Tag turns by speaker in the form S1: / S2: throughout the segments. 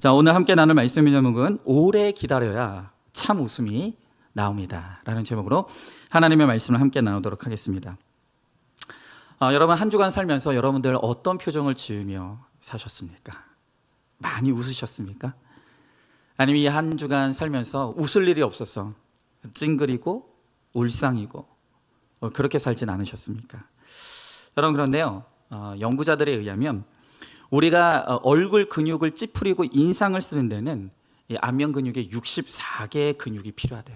S1: 자, 오늘 함께 나눌 말씀의 제목은 오래 기다려야 참 웃음이 나옵니다 라는 제목으로 하나님의 말씀을 함께 나누도록 하겠습니다. 여러분, 한 주간 살면서 여러분들 어떤 표정을 지으며 사셨습니까? 많이 웃으셨습니까? 아니면 이 한 주간 살면서 웃을 일이 없어서 찡그리고 울상이고 그렇게 살진 않으셨습니까? 여러분, 그런데요, 연구자들에 의하면 우리가 얼굴 근육을 찌푸리고 인상을 쓰는 데는 이 안면 근육의 64개의 근육이 필요하대요.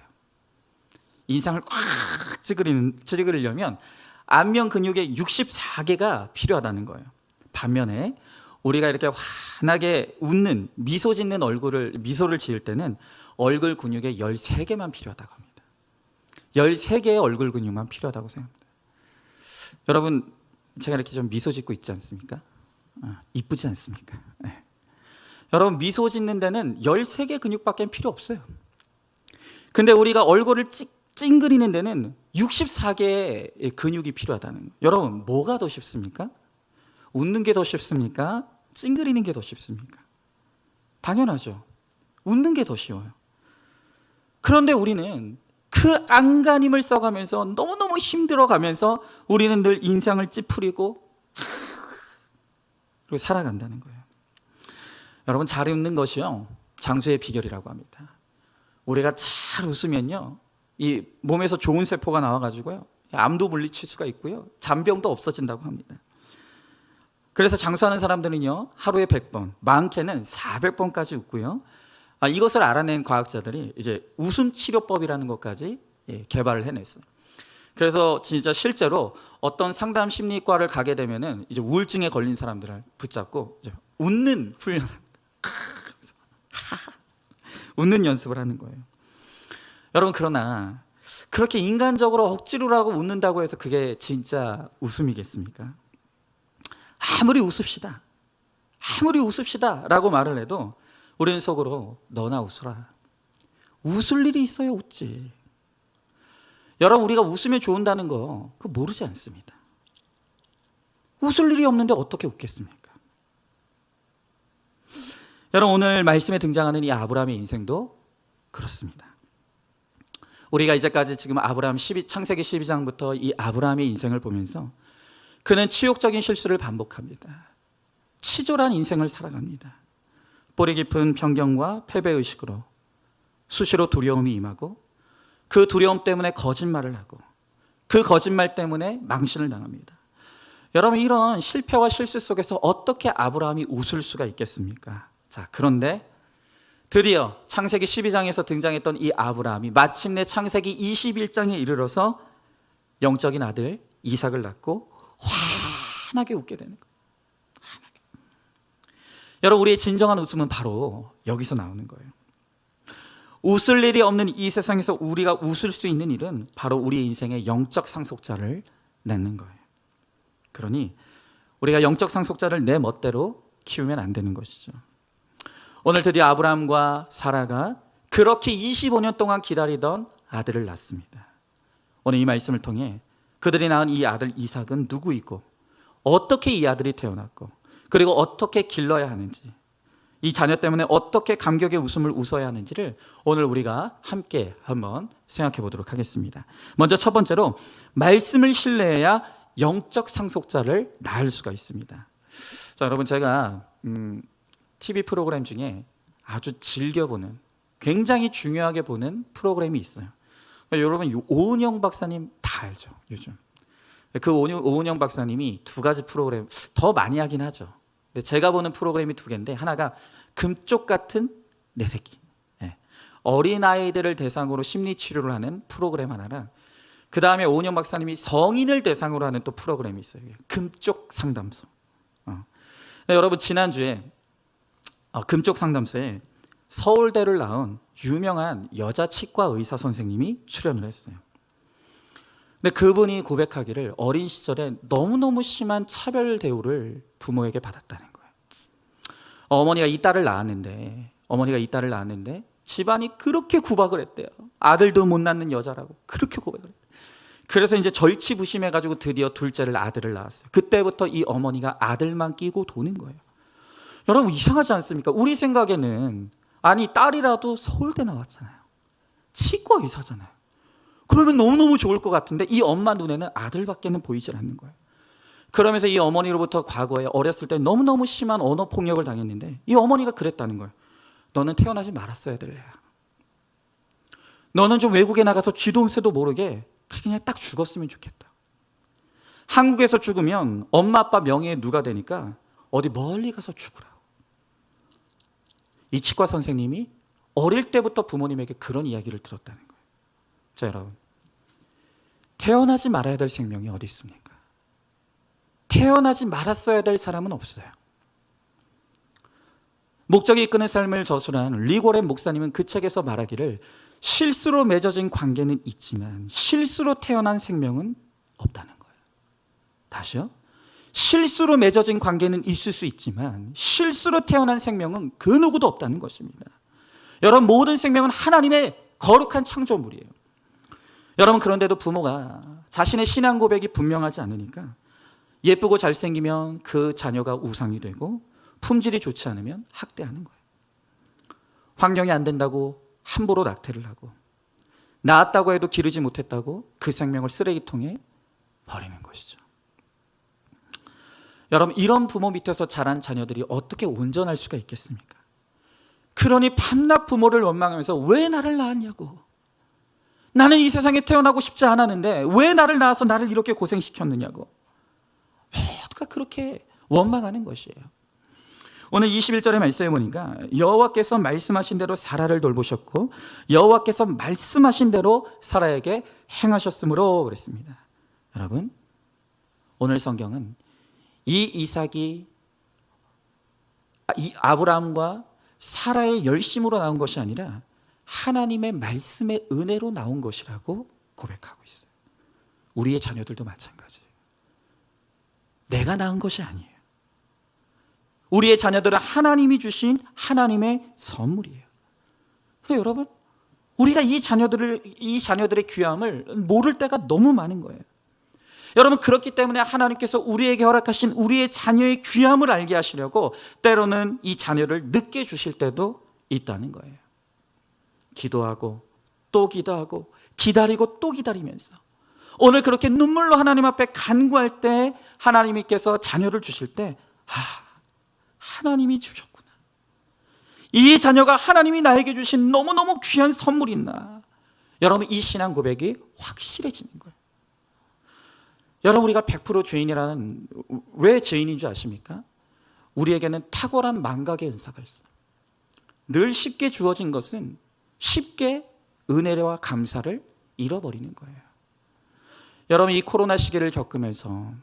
S1: 인상을 꽉 찌그리려면 안면 근육의 64개가 필요하다는 거예요. 반면에 우리가 이렇게 환하게 웃는 미소 짓는 미소를 지을 때는 얼굴 근육의 13개만 필요하다고 합니다. 13개의 얼굴 근육만 필요하다고 생각합니다. 여러분, 제가 이렇게 좀 미소 짓고 있지 않습니까? 이쁘지 않습니까? 네. 여러분, 미소 짓는 데는 13개 근육밖에 필요 없어요. 근데 우리가 얼굴을 찡그리는 데는 64개의 근육이 필요하다는 거예요. 여러분, 뭐가 더 쉽습니까? 웃는 게 더 쉽습니까? 찡그리는 게 더 쉽습니까? 당연하죠. 웃는 게 더 쉬워요. 그런데 우리는 그 안간힘을 써가면서 너무너무 힘들어가면서 우리는 늘 인상을 찌푸리고 그리고 살아간다는 거예요. 여러분, 잘 웃는 것이요, 장수의 비결이라고 합니다. 우리가 잘 웃으면요, 이 몸에서 좋은 세포가 나와가지고요, 암도 물리칠 수가 있고요, 잔병도 없어진다고 합니다. 그래서 장수하는 사람들은요, 하루에 100번, 많게는 400번까지 웃고요. 이것을 알아낸 과학자들이 이제 웃음 치료법이라는 것까지 개발을 해냈어요. 그래서 진짜 실제로 어떤 상담 심리과를 가게 되면은 이제 우울증에 걸린 사람들을 붙잡고 이제 웃는 훈련을 웃는 연습을 하는 거예요. 여러분, 그러나 그렇게 인간적으로 억지로라고 웃는다고 해서 그게 진짜 웃음이겠습니까? 아무리 웃읍시다 라고 말을 해도 우리는 속으로 너나 웃어라. 웃을 일이 있어야 웃지. 여러분, 우리가 웃으면 좋은다는 거 그거 모르지 않습니다. 웃을 일이 없는데 어떻게 웃겠습니까? 여러분, 오늘 말씀에 등장하는 이 아브라함의 인생도 그렇습니다. 우리가 이제까지 지금 창세기 12장부터 이 아브라함의 인생을 보면서 그는 치욕적인 실수를 반복합니다. 치졸한 인생을 살아갑니다. 뿌리 깊은 편견과 패배의식으로 수시로 두려움이 임하고 그 두려움 때문에 거짓말을 하고 그 거짓말 때문에 망신을 당합니다. 여러분, 이런 실패와 실수 속에서 어떻게 아브라함이 웃을 수가 있겠습니까? 자, 그런데 드디어 창세기 12장에서 등장했던 이 아브라함이 마침내 창세기 21장에 이르러서 영적인 아들 이삭을 낳고 환하게 웃게 되는 거예요. 환하게. 여러분, 우리의 진정한 웃음은 바로 여기서 나오는 거예요. 웃을 일이 없는 이 세상에서 우리가 웃을 수 있는 일은 바로 우리 인생의 영적 상속자를 낳는 거예요. 그러니 우리가 영적 상속자를 내 멋대로 키우면 안 되는 것이죠. 오늘 드디어 아브라함과 사라가 그렇게 25년 동안 기다리던 아들을 낳습니다. 오늘 이 말씀을 통해 그들이 낳은 이 아들 이삭은 누구이고 어떻게 이 아들이 태어났고 그리고 어떻게 길러야 하는지, 이 자녀 때문에 어떻게 감격의 웃음을 웃어야 하는지를 오늘 우리가 함께 한번 생각해 보도록 하겠습니다. 먼저 첫 번째로, 말씀을 신뢰해야 영적 상속자를 낳을 수가 있습니다. 자, 여러분, 제가 TV 프로그램 중에 아주 즐겨보는, 굉장히 중요하게 보는 프로그램이 있어요. 여러분, 오은영 박사님 다 알죠, 요즘. 그 오은영 박사님이 2가지 프로그램, 더 많이 하긴 하죠. 근데 제가 보는 프로그램이 2개인데, 하나가 금쪽 같은 내 새끼, 어린아이들을 대상으로 심리치료를 하는 프로그램 하나랑, 그 다음에 오은영 박사님이 성인을 대상으로 하는 또 프로그램이 있어요. 금쪽 상담소. 여러분, 지난주에 금쪽 상담소에 서울대를 나온 유명한 여자 치과 의사 선생님이 출연을 했어요. 근데 그분이 고백하기를 어린 시절에 너무너무 심한 차별 대우를 부모에게 받았다는 거예요. 어머니가 이 딸을 낳았는데 집안이 그렇게 구박을 했대요. 아들도 못 낳는 여자라고 그렇게 고백을 했대요. 그래서 이제 절치부심해가지고 드디어 둘째를 아들을 낳았어요. 그때부터 이 어머니가 아들만 끼고 도는 거예요. 여러분 이상하지 않습니까? 우리 생각에는 아니 딸이라도 서울대 나왔잖아요. 치과 의사잖아요. 그러면 너무너무 좋을 것 같은데 이 엄마 눈에는 아들밖에는 보이질 않는 거예요. 그러면서 이 어머니로부터 과거에 어렸을 때 너무너무 심한 언어 폭력을 당했는데 이 어머니가 그랬다는 거예요. 너는 태어나지 말았어야 될 애야. 너는 좀 외국에 나가서 쥐도 새도 모르게 그냥 딱 죽었으면 좋겠다. 한국에서 죽으면 엄마 아빠 명예에 누가 되니까 어디 멀리 가서 죽으라고. 이 치과 선생님이 어릴 때부터 부모님에게 그런 이야기를 들었다는 거예요. 자, 여러분, 태어나지 말아야 될 생명이 어디 있습니까? 태어나지 말았어야 될 사람은 없어요. 목적이 이끄는 삶을 저술한 리고렌 목사님은 그 책에서 말하기를 실수로 맺어진 관계는 있지만 실수로 태어난 생명은 없다는 거예요. 다시요. 실수로 맺어진 관계는 있을 수 있지만 실수로 태어난 생명은 그 누구도 없다는 것입니다. 여러분, 모든 생명은 하나님의 거룩한 창조물이에요. 여러분, 그런데도 부모가 자신의 신앙 고백이 분명하지 않으니까 예쁘고 잘생기면 그 자녀가 우상이 되고 품질이 좋지 않으면 학대하는 거예요. 환경이 안 된다고 함부로 낙태를 하고 낳았다고 해도 기르지 못했다고 그 생명을 쓰레기통에 버리는 것이죠. 여러분, 이런 부모 밑에서 자란 자녀들이 어떻게 온전할 수가 있겠습니까? 그러니 밤낮 부모를 원망하면서 왜 나를 낳았냐고. 나는 이 세상에 태어나고 싶지 않았는데 왜 나를 낳아서 나를 이렇게 고생시켰느냐고. 모두가 그렇게 원망하는 것이에요. 오늘 21절의 말씀에 보니까 여호와께서 말씀하신 대로 사라를 돌보셨고 여호와께서 말씀하신 대로 사라에게 행하셨으므로 그랬습니다. 여러분, 오늘 성경은 이 아브라함과 사라의 열심으로 나온 것이 아니라 하나님의 말씀의 은혜로 나온 것이라고 고백하고 있어요. 우리의 자녀들도 마찬가지예요. 내가 낳은 것이 아니에요. 우리의 자녀들은 하나님이 주신 하나님의 선물이에요. 근데 여러분, 우리가 이 자녀들의 귀함을 모를 때가 너무 많은 거예요. 여러분, 그렇기 때문에 하나님께서 우리에게 허락하신 우리의 자녀의 귀함을 알게 하시려고 때로는 이 자녀를 늦게 주실 때도 있다는 거예요. 기도하고 또 기도하고 기다리고 또 기다리면서 오늘 그렇게 눈물로 하나님 앞에 간구할 때 하나님께서 자녀를 주실 때 하나님이 주셨구나. 이 자녀가 하나님이 나에게 주신 너무너무 귀한 선물이나. 여러분, 이 신앙 고백이 확실해지는 거예요. 여러분, 우리가 100% 죄인이라는, 왜 죄인인 줄 아십니까? 우리에게는 탁월한 망각의 은사가 있어요. 늘 쉽게 주어진 것은 쉽게 은혜와 감사를 잃어버리는 거예요. 여러분, 이 코로나 시기를 겪으면서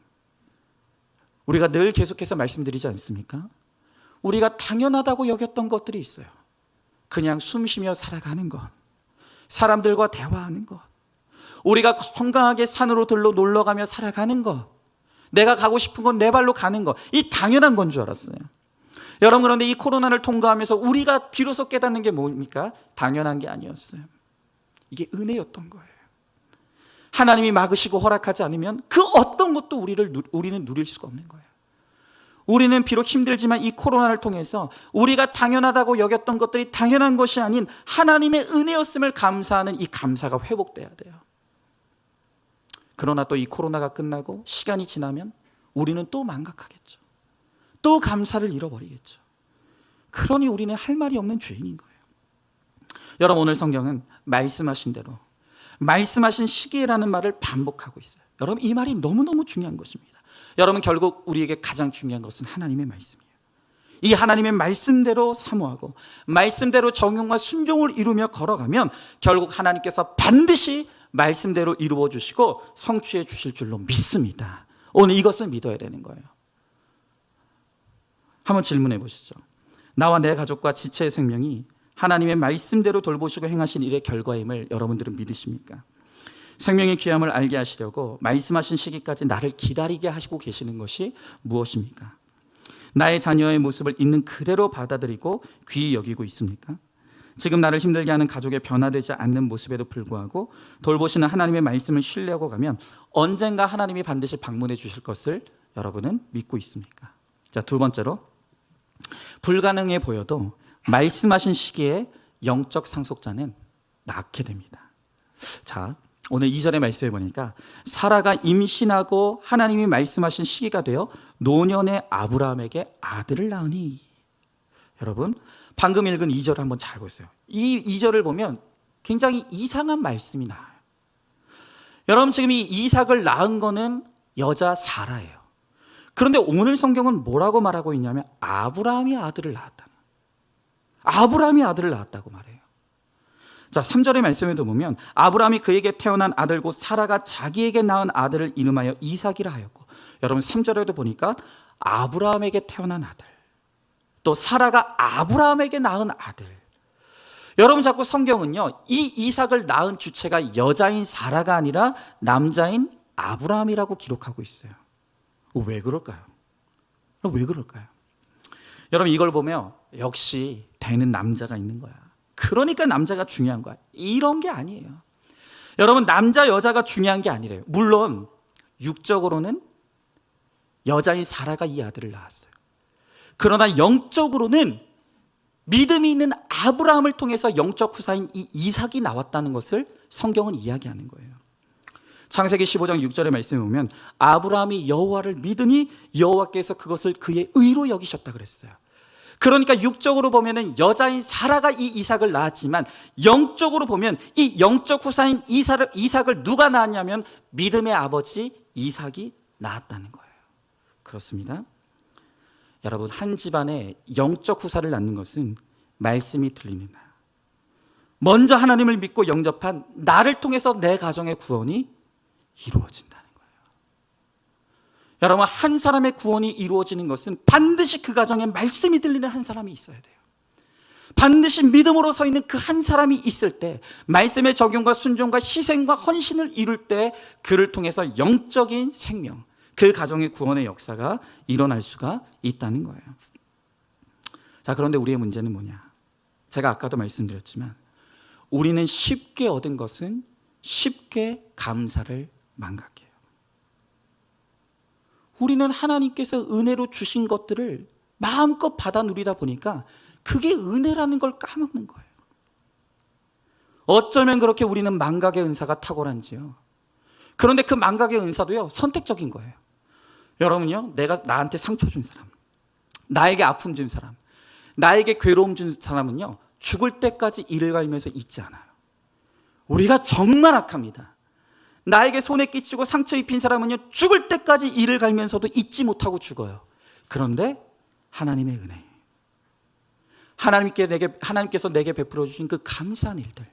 S1: 우리가 늘 계속해서 말씀드리지 않습니까? 우리가 당연하다고 여겼던 것들이 있어요. 그냥 숨 쉬며 살아가는 것, 사람들과 대화하는 것, 우리가 건강하게 산으로 들러 놀러가며 살아가는 것, 내가 가고 싶은 건 내 발로 가는 것, 이 당연한 건 줄 알았어요. 여러분, 그런데 이 코로나를 통과하면서 우리가 비로소 깨닫는 게 뭡니까? 당연한 게 아니었어요. 이게 은혜였던 거예요. 하나님이 막으시고 허락하지 않으면 그 어떤 것도 우리는 누릴 수가 없는 거예요. 우리는 비록 힘들지만 이 코로나를 통해서 우리가 당연하다고 여겼던 것들이 당연한 것이 아닌 하나님의 은혜였음을 감사하는 이 감사가 회복돼야 돼요. 그러나 또 이 코로나가 끝나고 시간이 지나면 우리는 또 망각하겠죠. 또 감사를 잃어버리겠죠. 그러니 우리는 할 말이 없는 죄인인 거예요. 여러분, 오늘 성경은 말씀하신 대로, 말씀하신 시기라는 말을 반복하고 있어요. 여러분, 이 말이 너무너무 중요한 것입니다. 여러분, 결국 우리에게 가장 중요한 것은 하나님의 말씀이에요. 이 하나님의 말씀대로 사모하고 말씀대로 정욕과 순종을 이루며 걸어가면 결국 하나님께서 반드시 말씀대로 이루어 주시고 성취해 주실 줄로 믿습니다. 오늘 이것을 믿어야 되는 거예요. 한번 질문해 보시죠. 나와 내 가족과 지체의 생명이 하나님의 말씀대로 돌보시고 행하신 일의 결과임을 여러분들은 믿으십니까? 생명의 귀함을 알게 하시려고 말씀하신 시기까지 나를 기다리게 하시고 계시는 것이 무엇입니까? 나의 자녀의 모습을 있는 그대로 받아들이고 귀히 여기고 있습니까? 지금 나를 힘들게 하는 가족의 변화되지 않는 모습에도 불구하고 돌보시는 하나님의 말씀을 신뢰하고 가면 언젠가 하나님이 반드시 방문해 주실 것을 여러분은 믿고 있습니까? 자, 두 번째로 불가능해 보여도 말씀하신 시기에 영적 상속자는 낳게 됩니다. 자, 오늘 2절의 말씀에 보니까 사라가 임신하고 하나님이 말씀하신 시기가 되어 노년의 아브라함에게 아들을 낳으니. 여러분, 방금 읽은 2절을 한번 잘 보세요. 이 2절을 보면 굉장히 이상한 말씀이 나와요. 여러분, 지금 이 이삭을 낳은 거는 여자 사라예요. 그런데 오늘 성경은 뭐라고 말하고 있냐면 아브라함이 아들을 낳았다. 아브라함이 아들을 낳았다고 말해요. 자, 3절의 말씀에도 보면 아브라함이 그에게 태어난 아들 곧 사라가 자기에게 낳은 아들을 이름하여 이삭이라 하였고, 여러분 3절에도 보니까 아브라함에게 태어난 아들, 또 사라가 아브라함에게 낳은 아들. 여러분, 자꾸 성경은요, 이 이삭을 낳은 주체가 여자인 사라가 아니라 남자인 아브라함이라고 기록하고 있어요. 왜 그럴까요? 왜 그럴까요? 여러분, 이걸 보면 역시 되는 남자가 있는 거야. 그러니까 남자가 중요한 거야. 이런 게 아니에요. 여러분, 남자 여자가 중요한 게 아니래요. 물론 육적으로는 여자인 사라가 이 아들을 낳았어요. 그러나 영적으로는 믿음이 있는 아브라함을 통해서 영적 후사인 이 이삭이 나왔다는 것을 성경은 이야기하는 거예요. 창세기 15장 6절의 말씀에 보면 아브라함이 여호와를 믿으니 여호와께서 그것을 그의 의로 여기셨다 그랬어요. 그러니까 육적으로 보면은 여자인 사라가 이 이삭을 낳았지만 영적으로 보면 이 영적 후사인 이삭을 누가 낳았냐면 믿음의 아버지 이삭이 낳았다는 거예요. 그렇습니다. 여러분, 한 집안에 영적 후사를 낳는 것은 말씀이 들리는 나, 먼저 하나님을 믿고 영접한 나를 통해서 내 가정의 구원이 이루어진다는 거예요. 여러분, 한 사람의 구원이 이루어지는 것은 반드시 그 가정에 말씀이 들리는 한 사람이 있어야 돼요. 반드시 믿음으로 서 있는 그 한 사람이 있을 때, 말씀의 적용과 순종과 희생과 헌신을 이룰 때 그를 통해서 영적인 생명, 그 가정의 구원의 역사가 일어날 수가 있다는 거예요. 자, 그런데 우리의 문제는 뭐냐? 제가 아까도 말씀드렸지만 우리는 쉽게 얻은 것은 쉽게 감사를 망각해요. 우리는 하나님께서 은혜로 주신 것들을 마음껏 받아 누리다 보니까 그게 은혜라는 걸 까먹는 거예요. 어쩌면 그렇게 우리는 망각의 은사가 탁월한지요. 그런데 그 망각의 은사도요, 선택적인 거예요. 여러분요, 내가 나한테 상처 준 사람, 나에게 아픔 준 사람, 나에게 괴로움 준 사람은요, 죽을 때까지 이를 갈면서 잊지 않아요. 우리가 정말 악합니다. 나에게 손에 끼치고 상처 입힌 사람은요, 죽을 때까지 이를 갈면서도 잊지 못하고 죽어요. 그런데 하나님의 은혜, 하나님께서 내게 베풀어 주신 그 감사한 일들,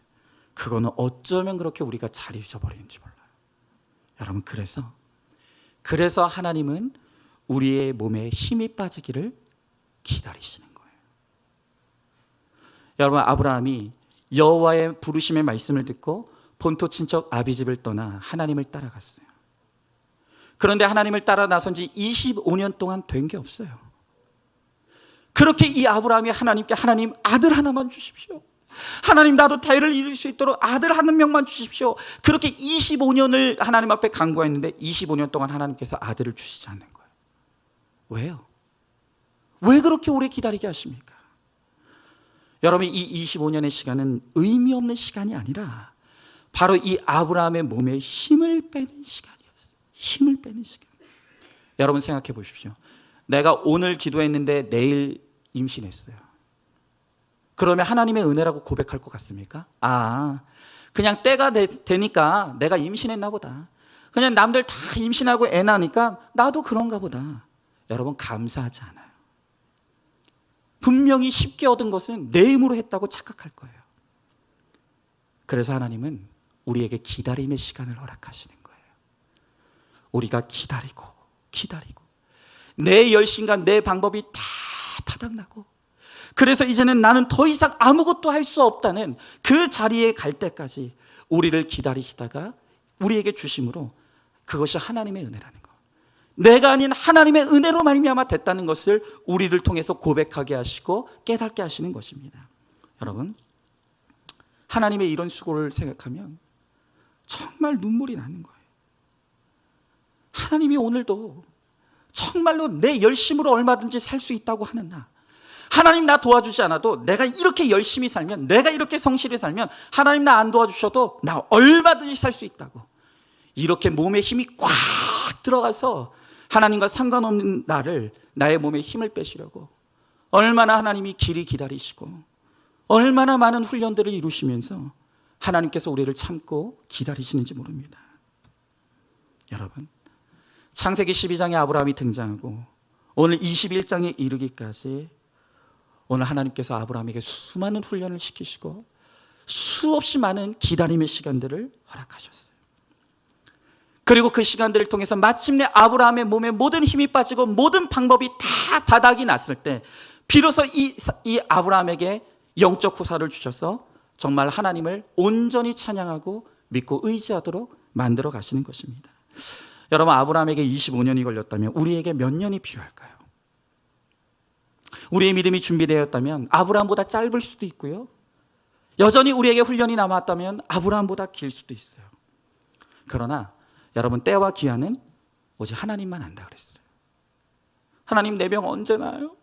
S1: 그거는 어쩌면 그렇게 우리가 잘 잊어버리는지 몰라요. 여러분, 그래서 하나님은 우리의 몸에 힘이 빠지기를 기다리시는 거예요. 여러분, 아브라함이 여호와의 부르심의 말씀을 듣고 본토 친척 아비집을 떠나 하나님을 따라갔어요. 그런데 하나님을 따라 나선 지 25년 동안 된 게 없어요. 그렇게 이 아브라함이 하나님께, 하나님 아들 하나만 주십시오, 하나님 나도 대를 이룰 수 있도록 아들 한 명만 주십시오, 그렇게 25년을 하나님 앞에 간구했는데 25년 동안 하나님께서 아들을 주시지 않는 거예요. 왜요? 왜 그렇게 오래 기다리게 하십니까? 여러분, 이 25년의 시간은 의미 없는 시간이 아니라 바로 이 아브라함의 몸에 힘을 빼는 시간이었어요. 힘을 빼는 시간. 여러분, 생각해 보십시오. 내가 오늘 기도했는데 내일 임신했어요. 그러면 하나님의 은혜라고 고백할 것 같습니까? 그냥 때가 되니까 내가 임신했나 보다, 그냥 남들 다 임신하고 애 낳으니까 나도 그런가 보다. 여러분, 감사하지 않아요. 분명히 쉽게 얻은 것은 내 힘으로 했다고 착각할 거예요. 그래서 하나님은 우리에게 기다림의 시간을 허락하시는 거예요. 우리가 기다리고 내 열심과 내 방법이 다 바닥나고, 그래서 이제는 나는 더 이상 아무것도 할 수 없다는 그 자리에 갈 때까지 우리를 기다리시다가 우리에게 주심으로, 그것이 하나님의 은혜라는 것, 내가 아닌 하나님의 은혜로 말미암아 됐다는 것을 우리를 통해서 고백하게 하시고 깨닫게 하시는 것입니다. 여러분, 하나님의 이런 수고를 생각하면 정말 눈물이 나는 거예요. 하나님이 오늘도 정말로 내 열심으로 얼마든지 살 수 있다고 하는 나, 하나님 나 도와주지 않아도 내가 이렇게 열심히 살면, 내가 이렇게 성실히 살면 하나님 나 안 도와주셔도 나 얼마든지 살 수 있다고, 이렇게 몸에 힘이 꽉 들어가서 하나님과 상관없는 나를, 나의 몸에 힘을 빼시려고 얼마나 하나님이 길이 기다리시고 얼마나 많은 훈련들을 이루시면서 하나님께서 우리를 참고 기다리시는지 모릅니다. 여러분, 창세기 12장에 아브라함이 등장하고 오늘 21장에 이르기까지 오늘 하나님께서 아브라함에게 수많은 훈련을 시키시고 수없이 많은 기다림의 시간들을 허락하셨어요. 그리고 그 시간들을 통해서 마침내 아브라함의 몸에 모든 힘이 빠지고 모든 방법이 다 바닥이 났을 때 비로소 이 아브라함에게 영적 후사를 주셔서 정말 하나님을 온전히 찬양하고 믿고 의지하도록 만들어 가시는 것입니다. 여러분, 아브라함에게 25년이 걸렸다면 우리에게 몇 년이 필요할까요? 우리의 믿음이 준비되었다면 아브라함보다 짧을 수도 있고요, 여전히 우리에게 훈련이 남았다면 아브라함보다 길 수도 있어요. 그러나 여러분, 때와 기한은 오직 하나님만 안다 그랬어요. 하나님, 내 병 언제 나요?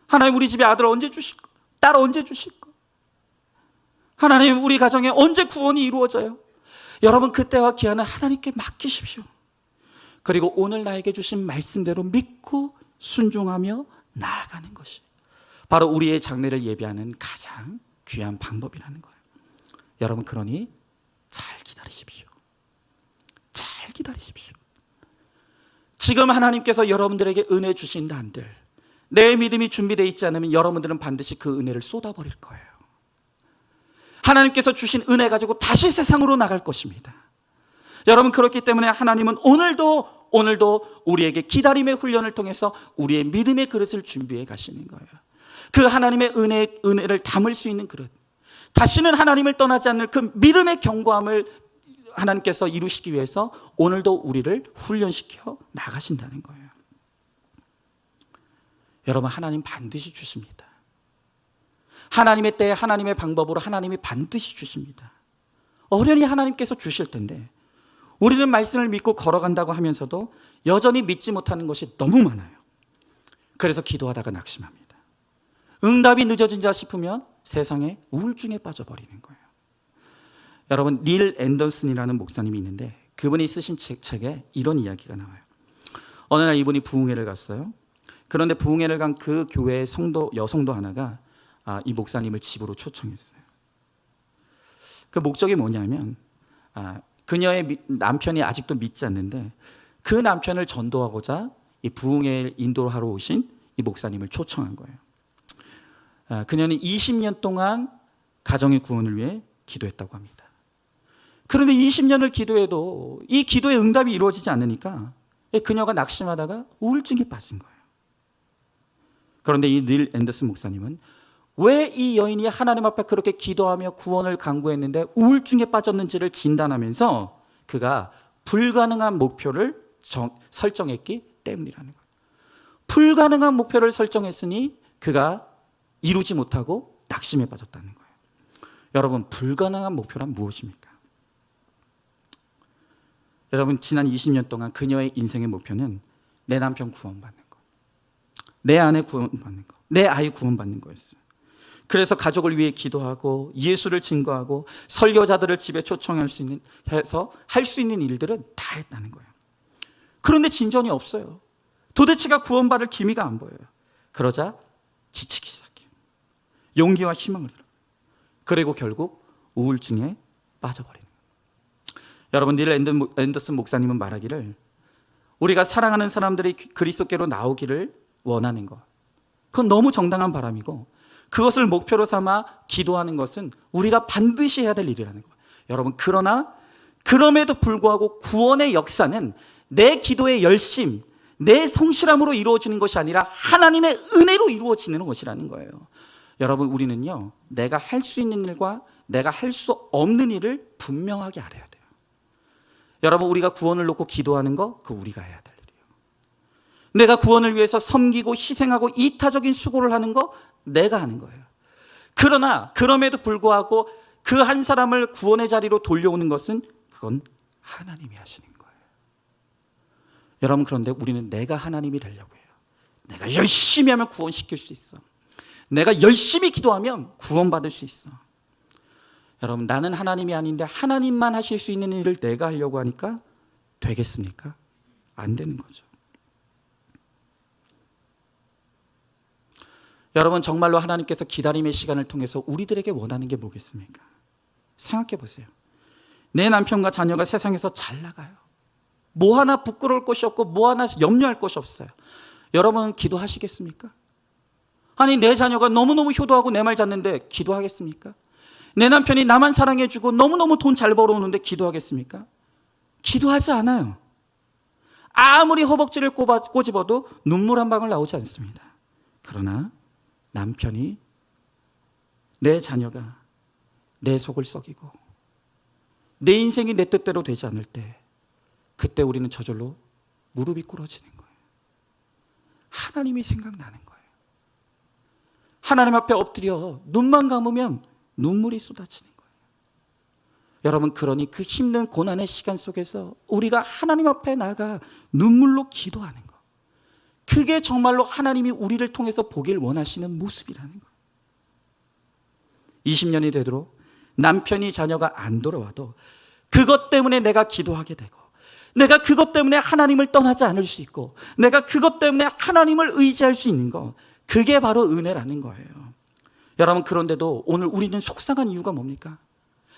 S1: 하나님, 우리 집에 아들 언제 주실 거? 딸 언제 주실 거? 하나님, 우리 가정에 언제 구원이 이루어져요? 여러분, 그 때와 기한은 하나님께 맡기십시오. 그리고 오늘 나에게 주신 말씀대로 믿고 순종하며 나아가는 것이 바로 우리의 장래를 예비하는 가장 귀한 방법이라는 거예요. 여러분, 그러니 잘 기다리십시오. 잘 기다리십시오. 지금 하나님께서 여러분들에게 은혜 주신다 한들 내 믿음이 준비되어 있지 않으면 여러분들은 반드시 그 은혜를 쏟아버릴 거예요. 하나님께서 주신 은혜 가지고 다시 세상으로 나갈 것입니다. 여러분, 그렇기 때문에 하나님은 오늘도 우리에게 기다림의 훈련을 통해서 우리의 믿음의 그릇을 준비해 가시는 거예요. 그 하나님의 은혜를 담을 수 있는 그릇, 다시는 하나님을 떠나지 않는 그 믿음의 견고함을 하나님께서 이루시기 위해서 오늘도 우리를 훈련시켜 나가신다는 거예요. 여러분, 하나님 반드시 주십니다. 하나님의 때에 하나님의 방법으로 하나님이 반드시 주십니다. 어련히 하나님께서 주실 텐데 우리는 말씀을 믿고 걸어간다고 하면서도 여전히 믿지 못하는 것이 너무 많아요. 그래서 기도하다가 낙심합니다. 응답이 늦어진다 싶으면 세상에 우울증에 빠져버리는 거예요. 여러분, 닐 앤더슨이라는 목사님이 있는데 그분이 쓰신 책에 이런 이야기가 나와요. 어느 날 이분이 부흥회를 갔어요. 그런데 부흥회를 간 그 교회의 여성도 하나가 이 목사님을 집으로 초청했어요. 그 목적이 뭐냐면 그녀의 남편이 아직도 믿지 않는데 그 남편을 전도하고자 이 부흥회를 인도하러 오신 이 목사님을 초청한 거예요. 그녀는 20년 동안 가정의 구원을 위해 기도했다고 합니다. 그런데 20년을 기도해도 이 기도의 응답이 이루어지지 않으니까 그녀가 낙심하다가 우울증에 빠진 거예요. 그런데 이 닐 앤더슨 목사님은 왜 이 여인이 하나님 앞에 그렇게 기도하며 구원을 간구했는데 우울증에 빠졌는지를 진단하면서 그가 불가능한 목표를 설정했기 때문이라는 거예요. 불가능한 목표를 설정했으니 그가 이루지 못하고 낙심에 빠졌다는 거예요. 여러분, 불가능한 목표란 무엇입니까? 여러분, 지난 20년 동안 그녀의 인생의 목표는 내 남편 구원받는 거, 내 아내 구원받는 거, 내 아이 구원받는 거였어요. 그래서 가족을 위해 기도하고 예수를 증거하고 설교자들을 집에 초청할 수 있는 해서 할 수 있는 일들은 다 했다는 거예요. 그런데 진전이 없어요. 도대체가 구원받을 기미가 안 보여요. 그러자 지치기 시작해요. 용기와 희망을 잃어요. 그리고 결국 우울증에 빠져버리는 거예요. 여러분, 닐 앤더슨 목사님은 말하기를 우리가 사랑하는 사람들이 그리스도께로 나오기를 원하는 것, 그건 너무 정당한 바람이고 그것을 목표로 삼아 기도하는 것은 우리가 반드시 해야 될 일이라는 거예요. 여러분, 그러나 그럼에도 불구하고 구원의 역사는 내 기도의 열심, 내 성실함으로 이루어지는 것이 아니라 하나님의 은혜로 이루어지는 것이라는 거예요. 여러분, 우리는요, 내가 할 수 있는 일과 내가 할 수 없는 일을 분명하게 알아야 돼요. 여러분, 우리가 구원을 놓고 기도하는 거, 그거 우리가 해야 될 일이에요. 내가 구원을 위해서 섬기고 희생하고 이타적인 수고를 하는 거, 내가 하는 거예요. 그러나 그럼에도 불구하고 그 한 사람을 구원의 자리로 돌려오는 것은 그건 하나님이 하시는 거예요. 여러분, 그런데 우리는 내가 하나님이 되려고 해요. 내가 열심히 하면 구원시킬 수 있어. 내가 열심히 기도하면 구원받을 수 있어. 여러분, 나는 하나님이 아닌데 하나님만 하실 수 있는 일을 내가 하려고 하니까 되겠습니까? 안 되는 거죠. 여러분, 정말로 하나님께서 기다림의 시간을 통해서 우리들에게 원하는 게 뭐겠습니까? 생각해 보세요. 내 남편과 자녀가 세상에서 잘 나가요. 뭐 하나 부끄러울 것이 없고 뭐 하나 염려할 것이 없어요. 여러분, 기도하시겠습니까? 아니, 내 자녀가 너무너무 효도하고 내 말 듣는데 기도하겠습니까? 내 남편이 나만 사랑해주고 너무너무 돈 잘 벌어오는데 기도하겠습니까? 기도하지 않아요. 아무리 허벅지를 꼬집어도 눈물 한 방울 나오지 않습니다. 그러나 남편이, 내 자녀가 내 속을 썩이고 내 인생이 내 뜻대로 되지 않을 때, 그때 우리는 저절로 무릎이 꿇어지는 거예요. 하나님이 생각나는 거예요. 하나님 앞에 엎드려 눈만 감으면 눈물이 쏟아지는 거예요. 여러분, 그러니 그 힘든 고난의 시간 속에서 우리가 하나님 앞에 나가 눈물로 기도하는 거, 그게 정말로 하나님이 우리를 통해서 보길 원하시는 모습이라는 거예요. 20년이 되도록 남편이, 자녀가 안 돌아와도 그것 때문에 내가 기도하게 되고, 내가 그것 때문에 하나님을 떠나지 않을 수 있고, 내가 그것 때문에 하나님을 의지할 수 있는 거, 그게 바로 은혜라는 거예요. 여러분, 그런데도 오늘 우리는 속상한 이유가 뭡니까?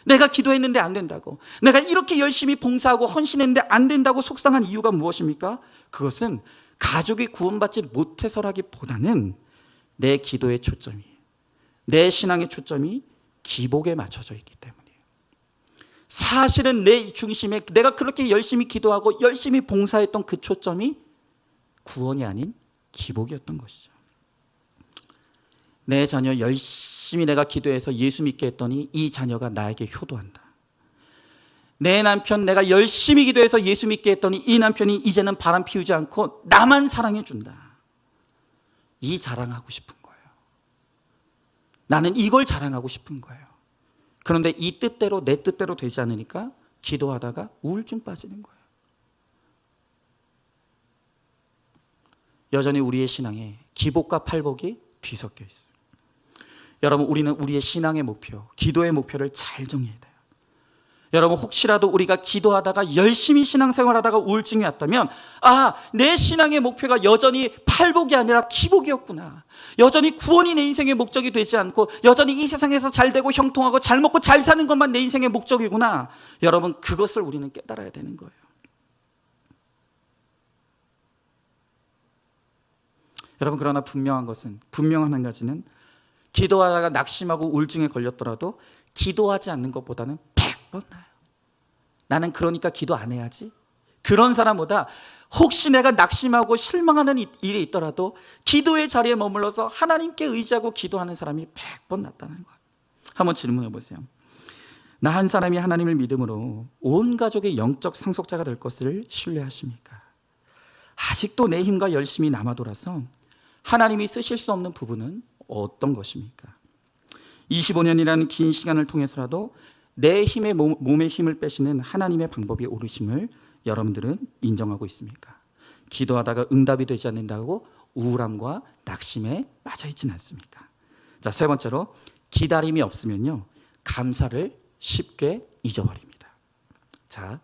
S1: 내가 기도했는데 안 된다고, 내가 이렇게 열심히 봉사하고 헌신했는데 안 된다고 속상한 이유가 무엇입니까? 그것은 가족이 구원받지 못해서라기보다는 내 기도의 초점이, 내 신앙의 초점이 기복에 맞춰져 있기 때문이에요. 사실은 내 중심에 내가 그렇게 열심히 기도하고 열심히 봉사했던 그 초점이 구원이 아닌 기복이었던 것이죠. 내 자녀 열심히 내가 기도해서 예수 믿게 했더니 이 자녀가 나에게 효도한다. 내 남편 내가 열심히 기도해서 예수 믿게 했더니 이 남편이 이제는 바람 피우지 않고 나만 사랑해 준다. 이 자랑하고 싶은 거예요. 나는 이걸 자랑하고 싶은 거예요. 그런데 이 뜻대로, 내 뜻대로 되지 않으니까 기도하다가 우울증 빠지는 거예요. 여전히 우리의 신앙에 기복과 팔복이 뒤섞여 있어요. 여러분, 우리는 우리의 신앙의 목표, 기도의 목표를 잘 정해야 돼요. 여러분, 혹시라도 우리가 기도하다가 열심히 신앙생활하다가 우울증이 왔다면, 아, 내 신앙의 목표가 여전히 팔복이 아니라 기복이었구나. 여전히 구원이 내 인생의 목적이 되지 않고 여전히 이 세상에서 잘 되고 형통하고 잘 먹고 잘 사는 것만 내 인생의 목적이구나. 여러분, 그것을 우리는 깨달아야 되는 거예요. 여러분, 그러나 분명한 한 가지는, 기도하다가 낙심하고 우울증에 걸렸더라도 기도하지 않는 것보다는 100번 나아요. 나는 그러니까 기도 안 해야지. 그런 사람보다 혹시 내가 낙심하고 실망하는 일이 있더라도 기도의 자리에 머물러서 하나님께 의지하고 기도하는 사람이 100번 낫다는 거예요. 한번 질문해 보세요. 나 한 사람이 하나님을 믿음으로 온 가족의 영적 상속자가 될 것을 신뢰하십니까? 아직도 내 힘과 열심이 남아 돌아서 하나님이 쓰실 수 없는 부분은 어떤 것입니까? 25년이라는 긴 시간을 통해서라도 내 힘의 몸의 힘을 빼시는 하나님의 방법이 옳으심을 여러분들은 인정하고 있습니까? 기도하다가 응답이 되지 않는다고 우울함과 낙심에 빠져 있지는 않습니까? 자, 세 번째로, 기다림이 없으면요, 감사를 쉽게 잊어버립니다. 자,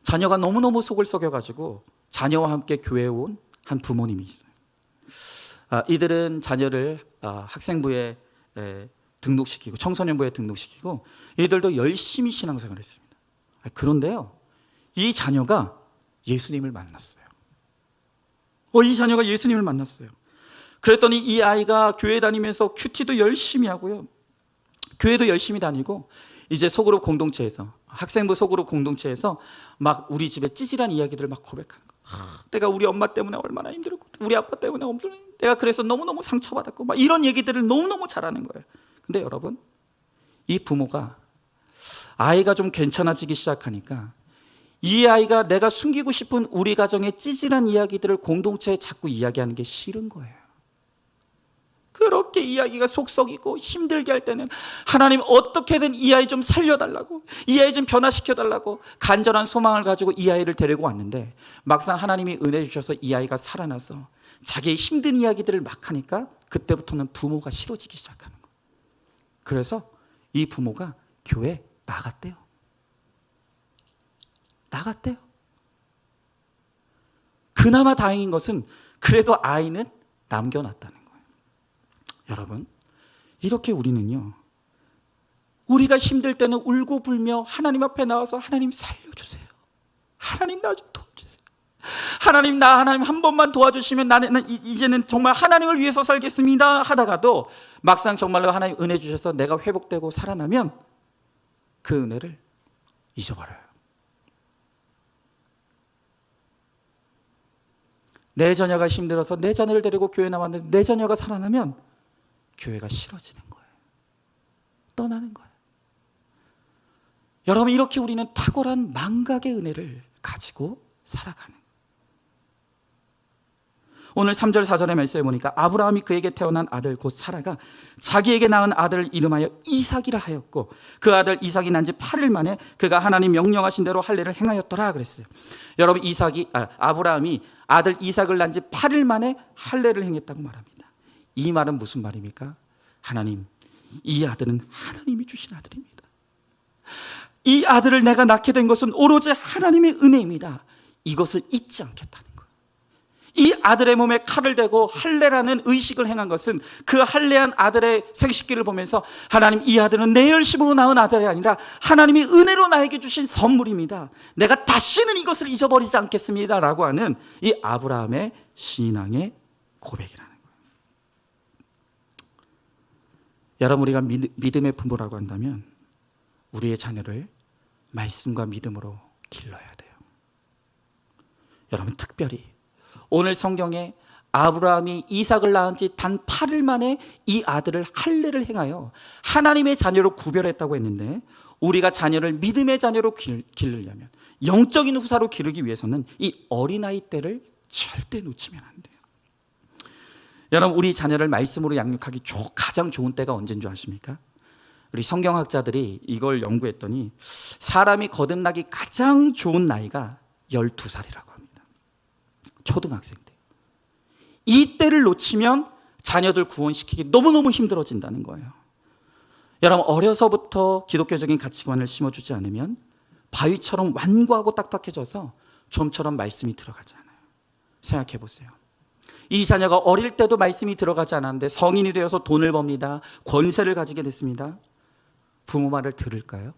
S1: 자녀가 너무너무 속을 썩여가지고 자녀와 함께 교회에 온 한 부모님이 있어요. 이들은 자녀를 학생부에 등록시키고 청소년부에 등록시키고 이들도 열심히 신앙생활을 했습니다. 그런데요, 이 자녀가 예수님을 만났어요. 이 자녀가 예수님을 만났어요. 그랬더니 이 아이가 교회 다니면서 큐티도 열심히 하고요, 교회도 열심히 다니고, 이제 소그룹 공동체에서, 학생부 소그룹 공동체에서 막 우리 집에 찌질한 이야기들을 막 고백하는 거예요. 내가 우리 엄마 때문에 얼마나 힘들었고, 우리 아빠 때문에 엄청, 내가 그래서 너무너무 상처받았고, 막 이런 얘기들을 너무너무 잘하는 거예요. 근데 여러분, 이 부모가 아이가 좀 괜찮아지기 시작하니까 이 아이가 내가 숨기고 싶은 우리 가정의 찌질한 이야기들을 공동체에 자꾸 이야기하는 게 싫은 거예요. 그렇게 이 아이가 속썩이고 힘들게 할 때는 하나님 어떻게든 이 아이 좀 살려달라고, 이 아이 좀 변화시켜달라고 간절한 소망을 가지고 이 아이를 데리고 왔는데, 막상 하나님이 은혜 주셔서 이 아이가 살아나서 자기의 힘든 이야기들을 막 하니까 그때부터는 부모가 싫어지기 시작하는 거예요. 그래서 이 부모가 교회 나갔대요. 그나마 다행인 것은 그래도 아이는 남겨놨다는 거예요. 여러분, 이렇게 우리는요, 우리가 힘들 때는 울고 불며 하나님 앞에 나와서 하나님 살려주세요, 하나님 나 좀 도와주세요, 하나님 한 번만 도와주시면 나는 이제는 정말 하나님을 위해서 살겠습니다 하다가도 막상 정말로 하나님 은혜 주셔서 내가 회복되고 살아나면 그 은혜를 잊어버려요. 내 자녀가 힘들어서 내 자녀를 데리고 교회 나왔는데 내 자녀가 살아나면 교회가 싫어지는 거예요. 떠나는 거예요. 여러분, 이렇게 우리는 탁월한 망각의 은혜를 가지고 살아가는 거예요. 오늘 3절 4절의 말씀에 보니까 아브라함이 그에게 태어난 아들 곧 사라가 자기에게 낳은 아들을 이름하여 이삭이라 하였고 그 아들 이삭이 난 지 8일 만에 그가 하나님 명령하신 대로 할례를 행하였더라 그랬어요. 여러분, 아브라함이 아들 이삭을 난 지 8일 만에 할례를 행했다고 말합니다. 이 말은 무슨 말입니까? 하나님, 이 아들은 하나님이 주신 아들입니다. 이 아들을 내가 낳게 된 것은 오로지 하나님의 은혜입니다. 이것을 잊지 않겠다는 거예요. 이 아들의 몸에 칼을 대고 할례라는 의식을 행한 것은 그 할례한 아들의 생식기를 보면서 하나님, 이 아들은 내 열심으로 낳은 아들이 아니라 하나님이 은혜로 나에게 주신 선물입니다. 내가 다시는 이것을 잊어버리지 않겠습니다 라고 하는 이 아브라함의 신앙의 고백이라는 거예요. 여러분, 우리가 믿음의 부모라고 한다면 우리의 자녀를 말씀과 믿음으로 길러야 돼요. 여러분, 특별히 오늘 성경에 아브라함이 이삭을 낳은 지 단 8일 만에 이 아들을 할례를 행하여 하나님의 자녀로 구별했다고 했는데, 우리가 자녀를 믿음의 자녀로 기르려면, 영적인 후사로 기르기 위해서는 이 어린아이 때를 절대 놓치면 안 돼요. 여러분, 우리 자녀를 말씀으로 양육하기 가장 좋은 때가 언제인 줄 아십니까? 우리 성경학자들이 이걸 연구했더니 사람이 거듭나기 가장 좋은 나이가 12살이라고 합니다. 초등학생 때. 이 때를 놓치면 자녀들 구원시키기 너무너무 힘들어진다는 거예요. 여러분, 어려서부터 기독교적인 가치관을 심어주지 않으면 바위처럼 완고하고 딱딱해져서 좀처럼 말씀이 들어가지 않아요. 생각해 보세요. 이 자녀가 어릴 때도 말씀이 들어가지 않았는데 성인이 되어서 돈을 법니다. 권세를 가지게 됐습니다. 부모 말을 들을까요?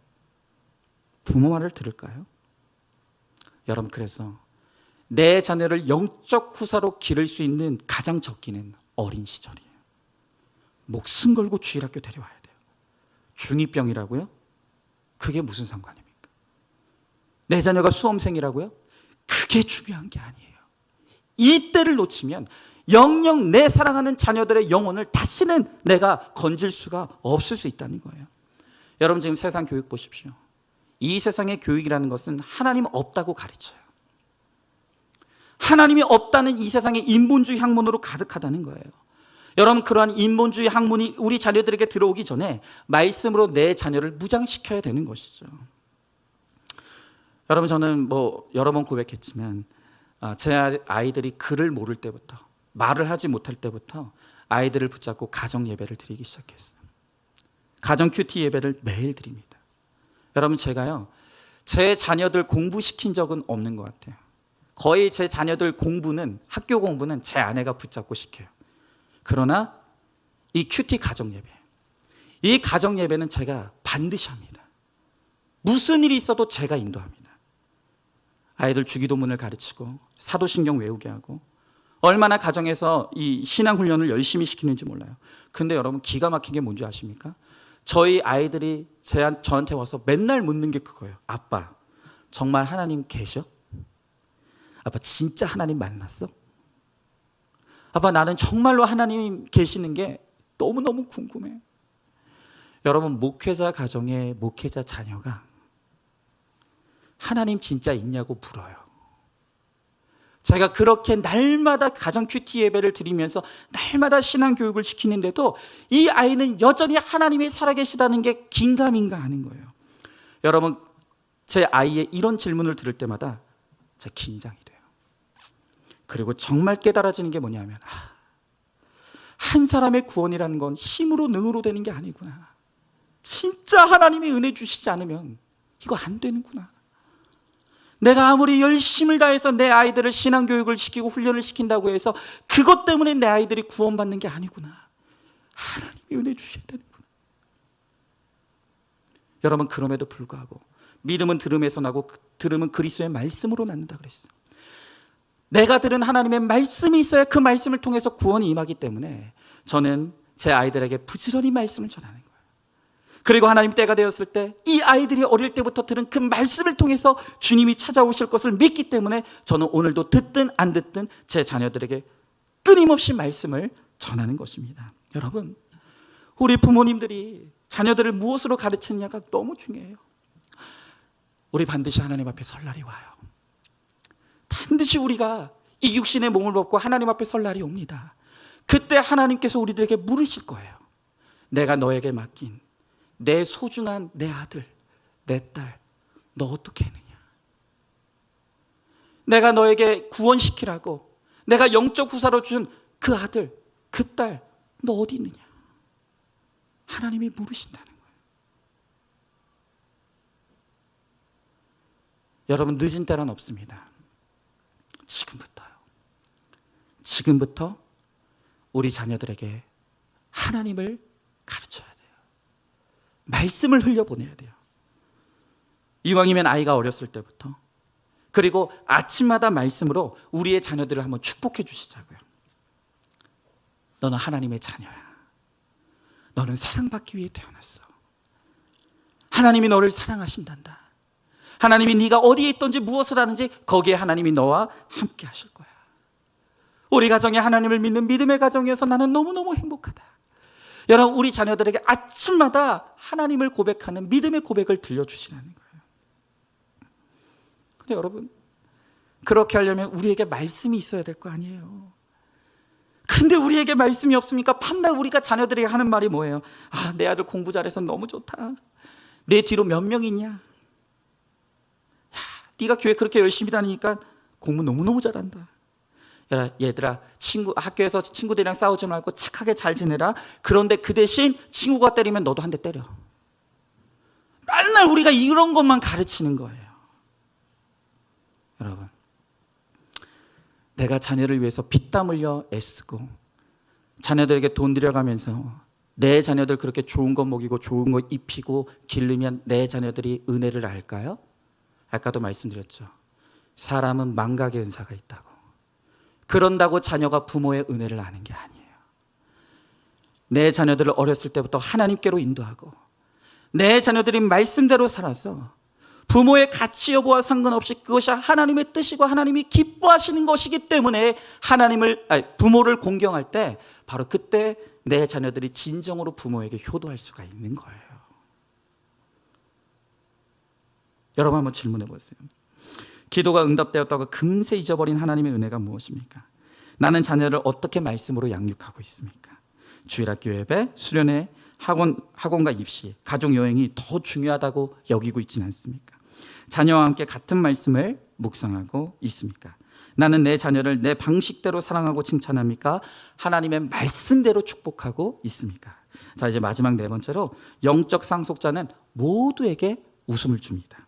S1: 여러분, 그래서 내 자녀를 영적 후사로 기를 수 있는 가장 적기는 어린 시절이에요. 목숨 걸고 주일학교 데려와야 돼요. 중2병이라고요? 그게 무슨 상관입니까? 내 자녀가 수험생이라고요? 그게 중요한 게 아니에요. 이 때를 놓치면 영영 내 사랑하는 자녀들의 영혼을 다시는 내가 건질 수가 없을 수 있다는 거예요. 여러분, 지금 세상 교육 보십시오. 이 세상의 교육이라는 것은 하나님 없다고 가르쳐요. 하나님이 없다는 이 세상의 인본주의 학문으로 가득하다는 거예요. 여러분, 그러한 인본주의 학문이 우리 자녀들에게 들어오기 전에 말씀으로 내 자녀를 무장시켜야 되는 것이죠. 여러분, 저는 여러 번 고백했지만 제 아이들이 글을 모를 때부터, 말을 하지 못할 때부터 아이들을 붙잡고 가정 예배를 드리기 시작했어요. 가정 큐티 예배를 매일 드립니다. 여러분, 제가요, 제 자녀들 공부시킨 적은 없는 것 같아요. 거의 제 자녀들 공부는, 학교 공부는 제 아내가 붙잡고 시켜요. 그러나 이 큐티 가정예배, 이 가정예배는 제가 반드시 합니다. 무슨 일이 있어도 제가 인도합니다. 아이들 주기도문을 가르치고 사도신경 외우게 하고, 얼마나 가정에서 이 신앙훈련을 열심히 시키는지 몰라요. 근데 여러분, 기가 막힌 게 뭔지 아십니까? 저희 아이들이 저한테 와서 맨날 묻는 게 그거예요. 아빠, 정말 하나님 계셔? 아빠, 진짜 하나님 만났어? 아빠, 나는 정말로 하나님 계시는 게 너무너무 궁금해. 여러분, 목회자 가정의 목회자 자녀가 하나님 진짜 있냐고 물어요. 제가 그렇게 날마다 가정 큐티 예배를 드리면서 날마다 신앙 교육을 시키는데도 이 아이는 여전히 하나님이 살아계시다는 게 긴가민가 하는 거예요. 여러분, 제 아이의 이런 질문을 들을 때마다 제가 긴장이 돼요. 그리고 정말 깨달아지는 게 뭐냐면, 한 사람의 구원이라는 건 힘으로 능으로 되는 게 아니구나. 진짜 하나님이 은혜 주시지 않으면 이거 안 되는구나. 내가 아무리 열심을 다해서 내 아이들을 신앙교육을 시키고 훈련을 시킨다고 해서 그것 때문에 내 아이들이 구원받는 게 아니구나. 하나님이 은혜 주셔야 되는구나. 여러분, 그럼에도 불구하고 믿음은 들음에서 나고 들음은 그리스도의 말씀으로 낳는다 그랬어요. 내가 들은 하나님의 말씀이 있어야 그 말씀을 통해서 구원이 임하기 때문에 저는 제 아이들에게 부지런히 말씀을 전하는 거예요. 그리고 하나님 때가 되었을 때 이 아이들이 어릴 때부터 들은 그 말씀을 통해서 주님이 찾아오실 것을 믿기 때문에 저는 오늘도 듣든 안 듣든 제 자녀들에게 끊임없이 말씀을 전하는 것입니다. 여러분, 우리 부모님들이 자녀들을 무엇으로 가르치느냐가 너무 중요해요. 우리 반드시 하나님 앞에 설 날이 와요. 반드시 우리가 이 육신의 몸을 벗고 하나님 앞에 설 날이 옵니다. 그때 하나님께서 우리들에게 물으실 거예요. 내가 너에게 맡긴 내 소중한 내 아들, 내 딸, 너 어떻게 했느냐? 내가 너에게 구원시키라고 내가 영적 후사로 준 그 아들, 그 딸, 너 어디 있느냐? 하나님이 물으신다는 거예요. 여러분, 늦은 때란 없습니다. 지금부터요. 지금부터 우리 자녀들에게 하나님을 가르쳐야 돼요. 말씀을 흘려보내야 돼요. 이왕이면 아이가 어렸을 때부터, 그리고 아침마다 말씀으로 우리의 자녀들을 한번 축복해 주시자고요. 너는 하나님의 자녀야. 너는 사랑받기 위해 태어났어. 하나님이 너를 사랑하신단다. 하나님이 네가 어디에 있든지 무엇을 하는지 거기에 하나님이 너와 함께 하실 거야. 우리 가정이 하나님을 믿는 믿음의 가정이어서 나는 너무너무 행복하다. 여러분, 우리 자녀들에게 아침마다 하나님을 고백하는 믿음의 고백을 들려주시라는 거예요. 근데 여러분, 그렇게 하려면 우리에게 말씀이 있어야 될 거 아니에요. 근데 우리에게 말씀이 없으니까 밤낮 우리가 자녀들에게 하는 말이 뭐예요? 내 아들 공부 잘해서 너무 좋다. 내 뒤로 몇 명 있냐? 네가 교회 그렇게 열심히 다니니까 공부 너무너무 잘한다. 야, 얘들아, 학교에서 친구들이랑 싸우지 말고 착하게 잘 지내라. 그런데 그 대신 친구가 때리면 너도 한 대 때려. 맨날 우리가 이런 것만 가르치는 거예요. 여러분, 내가 자녀를 위해서 피땀 흘려 애쓰고 자녀들에게 돈 들여가면서 내 자녀들 그렇게 좋은 거 먹이고 좋은 거 입히고 기르면 내 자녀들이 은혜를 알까요? 아까도 말씀드렸죠. 사람은 망각의 은사가 있다고. 그런다고 자녀가 부모의 은혜를 아는 게 아니에요. 내 자녀들을 어렸을 때부터 하나님께로 인도하고 내 자녀들이 말씀대로 살아서 부모의 가치 여부와 상관없이 그것이 하나님의 뜻이고 하나님이 기뻐하시는 것이기 때문에 부모를 공경할 때 바로 그때 내 자녀들이 진정으로 부모에게 효도할 수가 있는 거예요. 여러분, 한번 질문해 보세요. 기도가 응답되었다고 금세 잊어버린 하나님의 은혜가 무엇입니까? 나는 자녀를 어떻게 말씀으로 양육하고 있습니까? 주일학교 예배, 수련회, 학원과 입시, 가족 여행이 더 중요하다고 여기고 있지는 않습니까? 자녀와 함께 같은 말씀을 묵상하고 있습니까? 나는 내 자녀를 내 방식대로 사랑하고 칭찬합니까? 하나님의 말씀대로 축복하고 있습니까? 자, 이제 마지막 네 번째로 영적 상속자는 모두에게 웃음을 줍니다.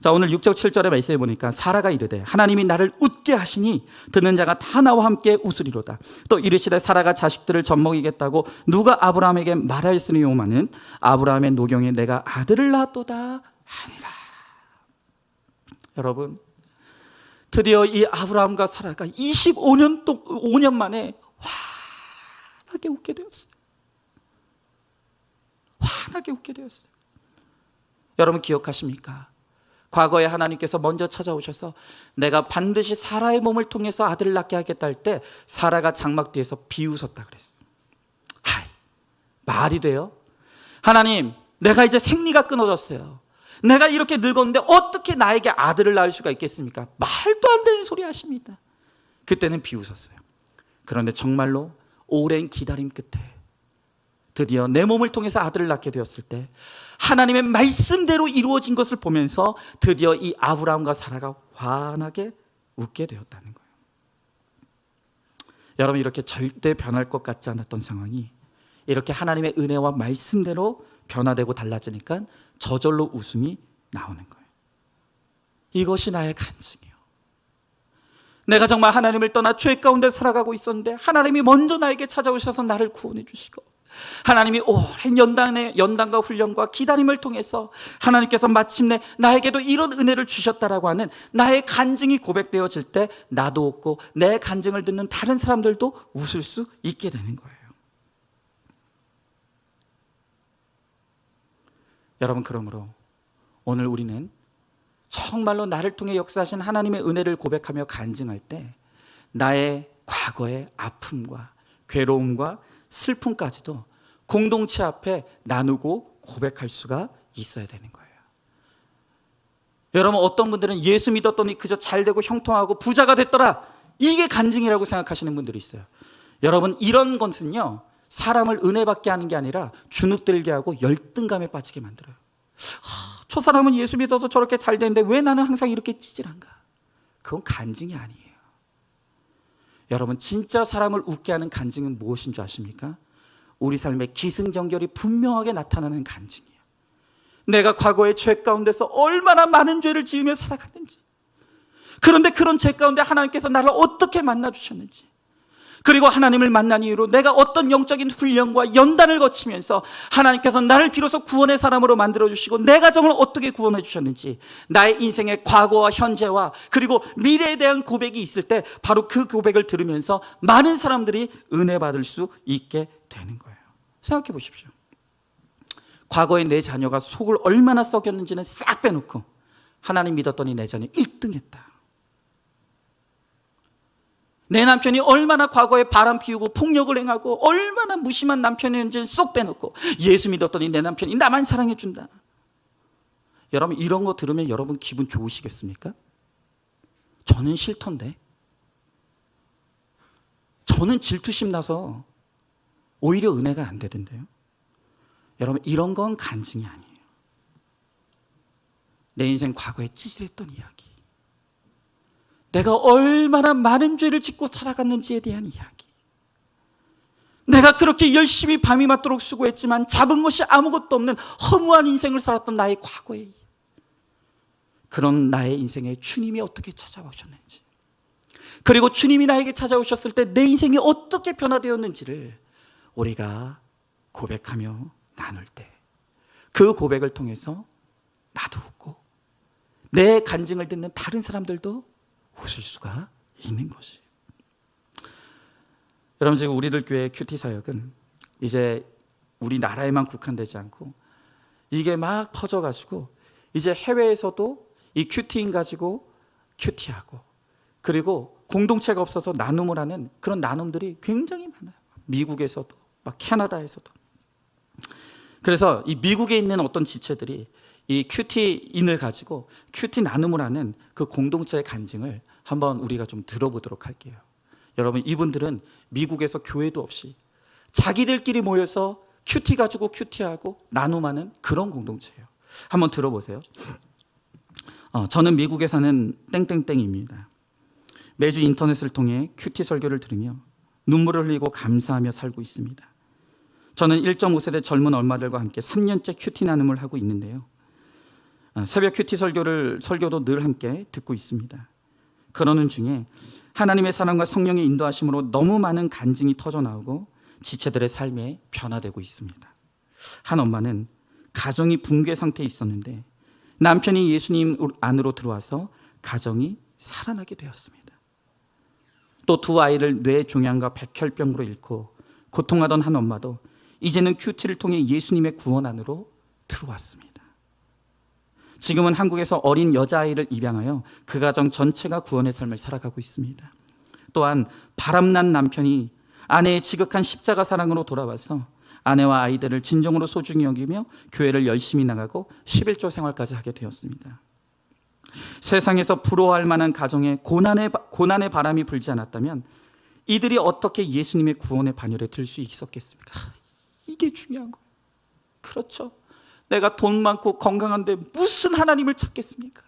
S1: 자, 오늘 6절 7절의 말씀에 보니까 사라가 이르되 하나님이 나를 웃게 하시니 듣는 자가 다 나와 함께 웃으리로다. 또 이르시되 사라가 자식들을 젖먹이겠다고 누가 아브라함에게 말하였으리오마는 아브라함의 노경에 내가 아들을 낳았도다 하니라. 여러분, 드디어 이 아브라함과 사라가 5년 만에 환하게 웃게 되었어요. 환하게 웃게 되었어요. 여러분, 기억하십니까? 과거에 하나님께서 먼저 찾아오셔서 내가 반드시 사라의 몸을 통해서 아들을 낳게 하겠다 할 때 사라가 장막 뒤에서 비웃었다 그랬어요. 말이 돼요? 하나님, 내가 이제 생리가 끊어졌어요. 내가 이렇게 늙었는데 어떻게 나에게 아들을 낳을 수가 있겠습니까? 말도 안 되는 소리 하십니다. 그때는 비웃었어요. 그런데 정말로 오랜 기다림 끝에 드디어 내 몸을 통해서 아들을 낳게 되었을 때 하나님의 말씀대로 이루어진 것을 보면서 드디어 이 아브라함과 사라가 환하게 웃게 되었다는 거예요. 여러분, 이렇게 절대 변할 것 같지 않았던 상황이 이렇게 하나님의 은혜와 말씀대로 변화되고 달라지니까 저절로 웃음이 나오는 거예요. 이것이 나의 간증이에요. 내가 정말 하나님을 떠나 죄 가운데 살아가고 있었는데 하나님이 먼저 나에게 찾아오셔서 나를 구원해 주시고, 하나님이 오랜 연단과 훈련과 기다림을 통해서 하나님께서 마침내 나에게도 이런 은혜를 주셨다라고 하는 나의 간증이 고백되어질 때 나도 웃고 내 간증을 듣는 다른 사람들도 웃을 수 있게 되는 거예요. 여러분, 그러므로 오늘 우리는 정말로 나를 통해 역사하신 하나님의 은혜를 고백하며 간증할 때 나의 과거의 아픔과 괴로움과 슬픔까지도 공동체 앞에 나누고 고백할 수가 있어야 되는 거예요. 여러분, 어떤 분들은 예수 믿었더니 그저 잘되고 형통하고 부자가 됐더라, 이게 간증이라고 생각하시는 분들이 있어요. 여러분, 이런 것은요, 사람을 은혜받게 하는 게 아니라 주눅들게 하고 열등감에 빠지게 만들어요. 저 사람은 예수 믿어서 저렇게 잘 되는데 왜 나는 항상 이렇게 찌질한가? 그건 간증이 아니에요. 여러분, 진짜 사람을 웃게 하는 간증은 무엇인 줄 아십니까? 우리 삶의 기승전결이 분명하게 나타나는 간증이에요. 내가 과거의 죄 가운데서 얼마나 많은 죄를 지으며 살아갔는지, 그런데 그런 죄 가운데 하나님께서 나를 어떻게 만나주셨는지, 그리고 하나님을 만난 이후로 내가 어떤 영적인 훈련과 연단을 거치면서 하나님께서 나를 비로소 구원의 사람으로 만들어주시고 내 가정을 어떻게 구원해 주셨는지, 나의 인생의 과거와 현재와 그리고 미래에 대한 고백이 있을 때 바로 그 고백을 들으면서 많은 사람들이 은혜 받을 수 있게 되는 거예요. 생각해 보십시오. 과거에 내 자녀가 속을 얼마나 썩였는지는 싹 빼놓고 하나님 믿었더니 내 자녀 1등 했다. 내 남편이 얼마나 과거에 바람 피우고 폭력을 행하고 얼마나 무심한 남편이었는지를 쏙 빼놓고 예수 믿었더니 내 남편이 나만 사랑해 준다. 여러분, 이런 거 들으면 여러분 기분 좋으시겠습니까? 저는 싫던데. 저는 질투심 나서 오히려 은혜가 안 되던데요. 여러분, 이런 건 간증이 아니에요. 내 인생 과거에 찌질했던 이야기, 내가 얼마나 많은 죄를 짓고 살아갔는지에 대한 이야기, 내가 그렇게 열심히 밤이 맞도록 수고했지만 잡은 것이 아무것도 없는 허무한 인생을 살았던 나의 과거에, 그런 나의 인생에 주님이 어떻게 찾아오셨는지, 그리고 주님이 나에게 찾아오셨을 때 내 인생이 어떻게 변화되었는지를 우리가 고백하며 나눌 때 그 고백을 통해서 나도 웃고 내 간증을 듣는 다른 사람들도 웃을 수가 있는 것이. 여러분, 지금 우리들 교회 큐티 사역은 이제 우리나라에만 국한되지 않고 이게 막 퍼져가지고 이제 해외에서도 이 큐티인 가지고 큐티하고, 그리고 공동체가 없어서 나눔을 하는 그런 나눔들이 굉장히 많아요. 미국에서도 막 캐나다에서도. 그래서 이 미국에 있는 어떤 지체들이 이 큐티인을 가지고 큐티 나눔을 하는 그 공동체의 간증을 한번 우리가 좀 들어보도록 할게요. 여러분, 이분들은 미국에서 교회도 없이 자기들끼리 모여서 큐티 가지고 큐티하고 나눔하는 그런 공동체예요. 한번 들어보세요. 저는 미국에 사는 땡땡땡입니다. 매주 인터넷을 통해 큐티 설교를 들으며 눈물을 흘리고 감사하며 살고 있습니다. 저는 1.5세대 젊은 엄마들과 함께 3년째 큐티 나눔을 하고 있는데요. 새벽 큐티 설교도 늘 함께 듣고 있습니다. 그러는 중에 하나님의 사랑과 성령의 인도하심으로 너무 많은 간증이 터져 나오고 지체들의 삶에 변화되고 있습니다. 한 엄마는 가정이 붕괴 상태에 있었는데 남편이 예수님 안으로 들어와서 가정이 살아나게 되었습니다. 또 두 아이를 뇌종양과 백혈병으로 잃고 고통하던 한 엄마도 이제는 큐티를 통해 예수님의 구원 안으로 들어왔습니다. 지금은 한국에서 어린 여자아이를 입양하여 그 가정 전체가 구원의 삶을 살아가고 있습니다. 또한 바람난 남편이 아내의 지극한 십자가 사랑으로 돌아와서 아내와 아이들을 진정으로 소중히 여기며 교회를 열심히 나가고 11조 생활까지 하게 되었습니다. 세상에서 부러워할 만한 가정에 고난의 바람이 불지 않았다면 이들이 어떻게 예수님의 구원의 반열에 들 수 있었겠습니까? 이게 중요한 거예요. 그렇죠. 내가 돈 많고 건강한데 무슨 하나님을 찾겠습니까?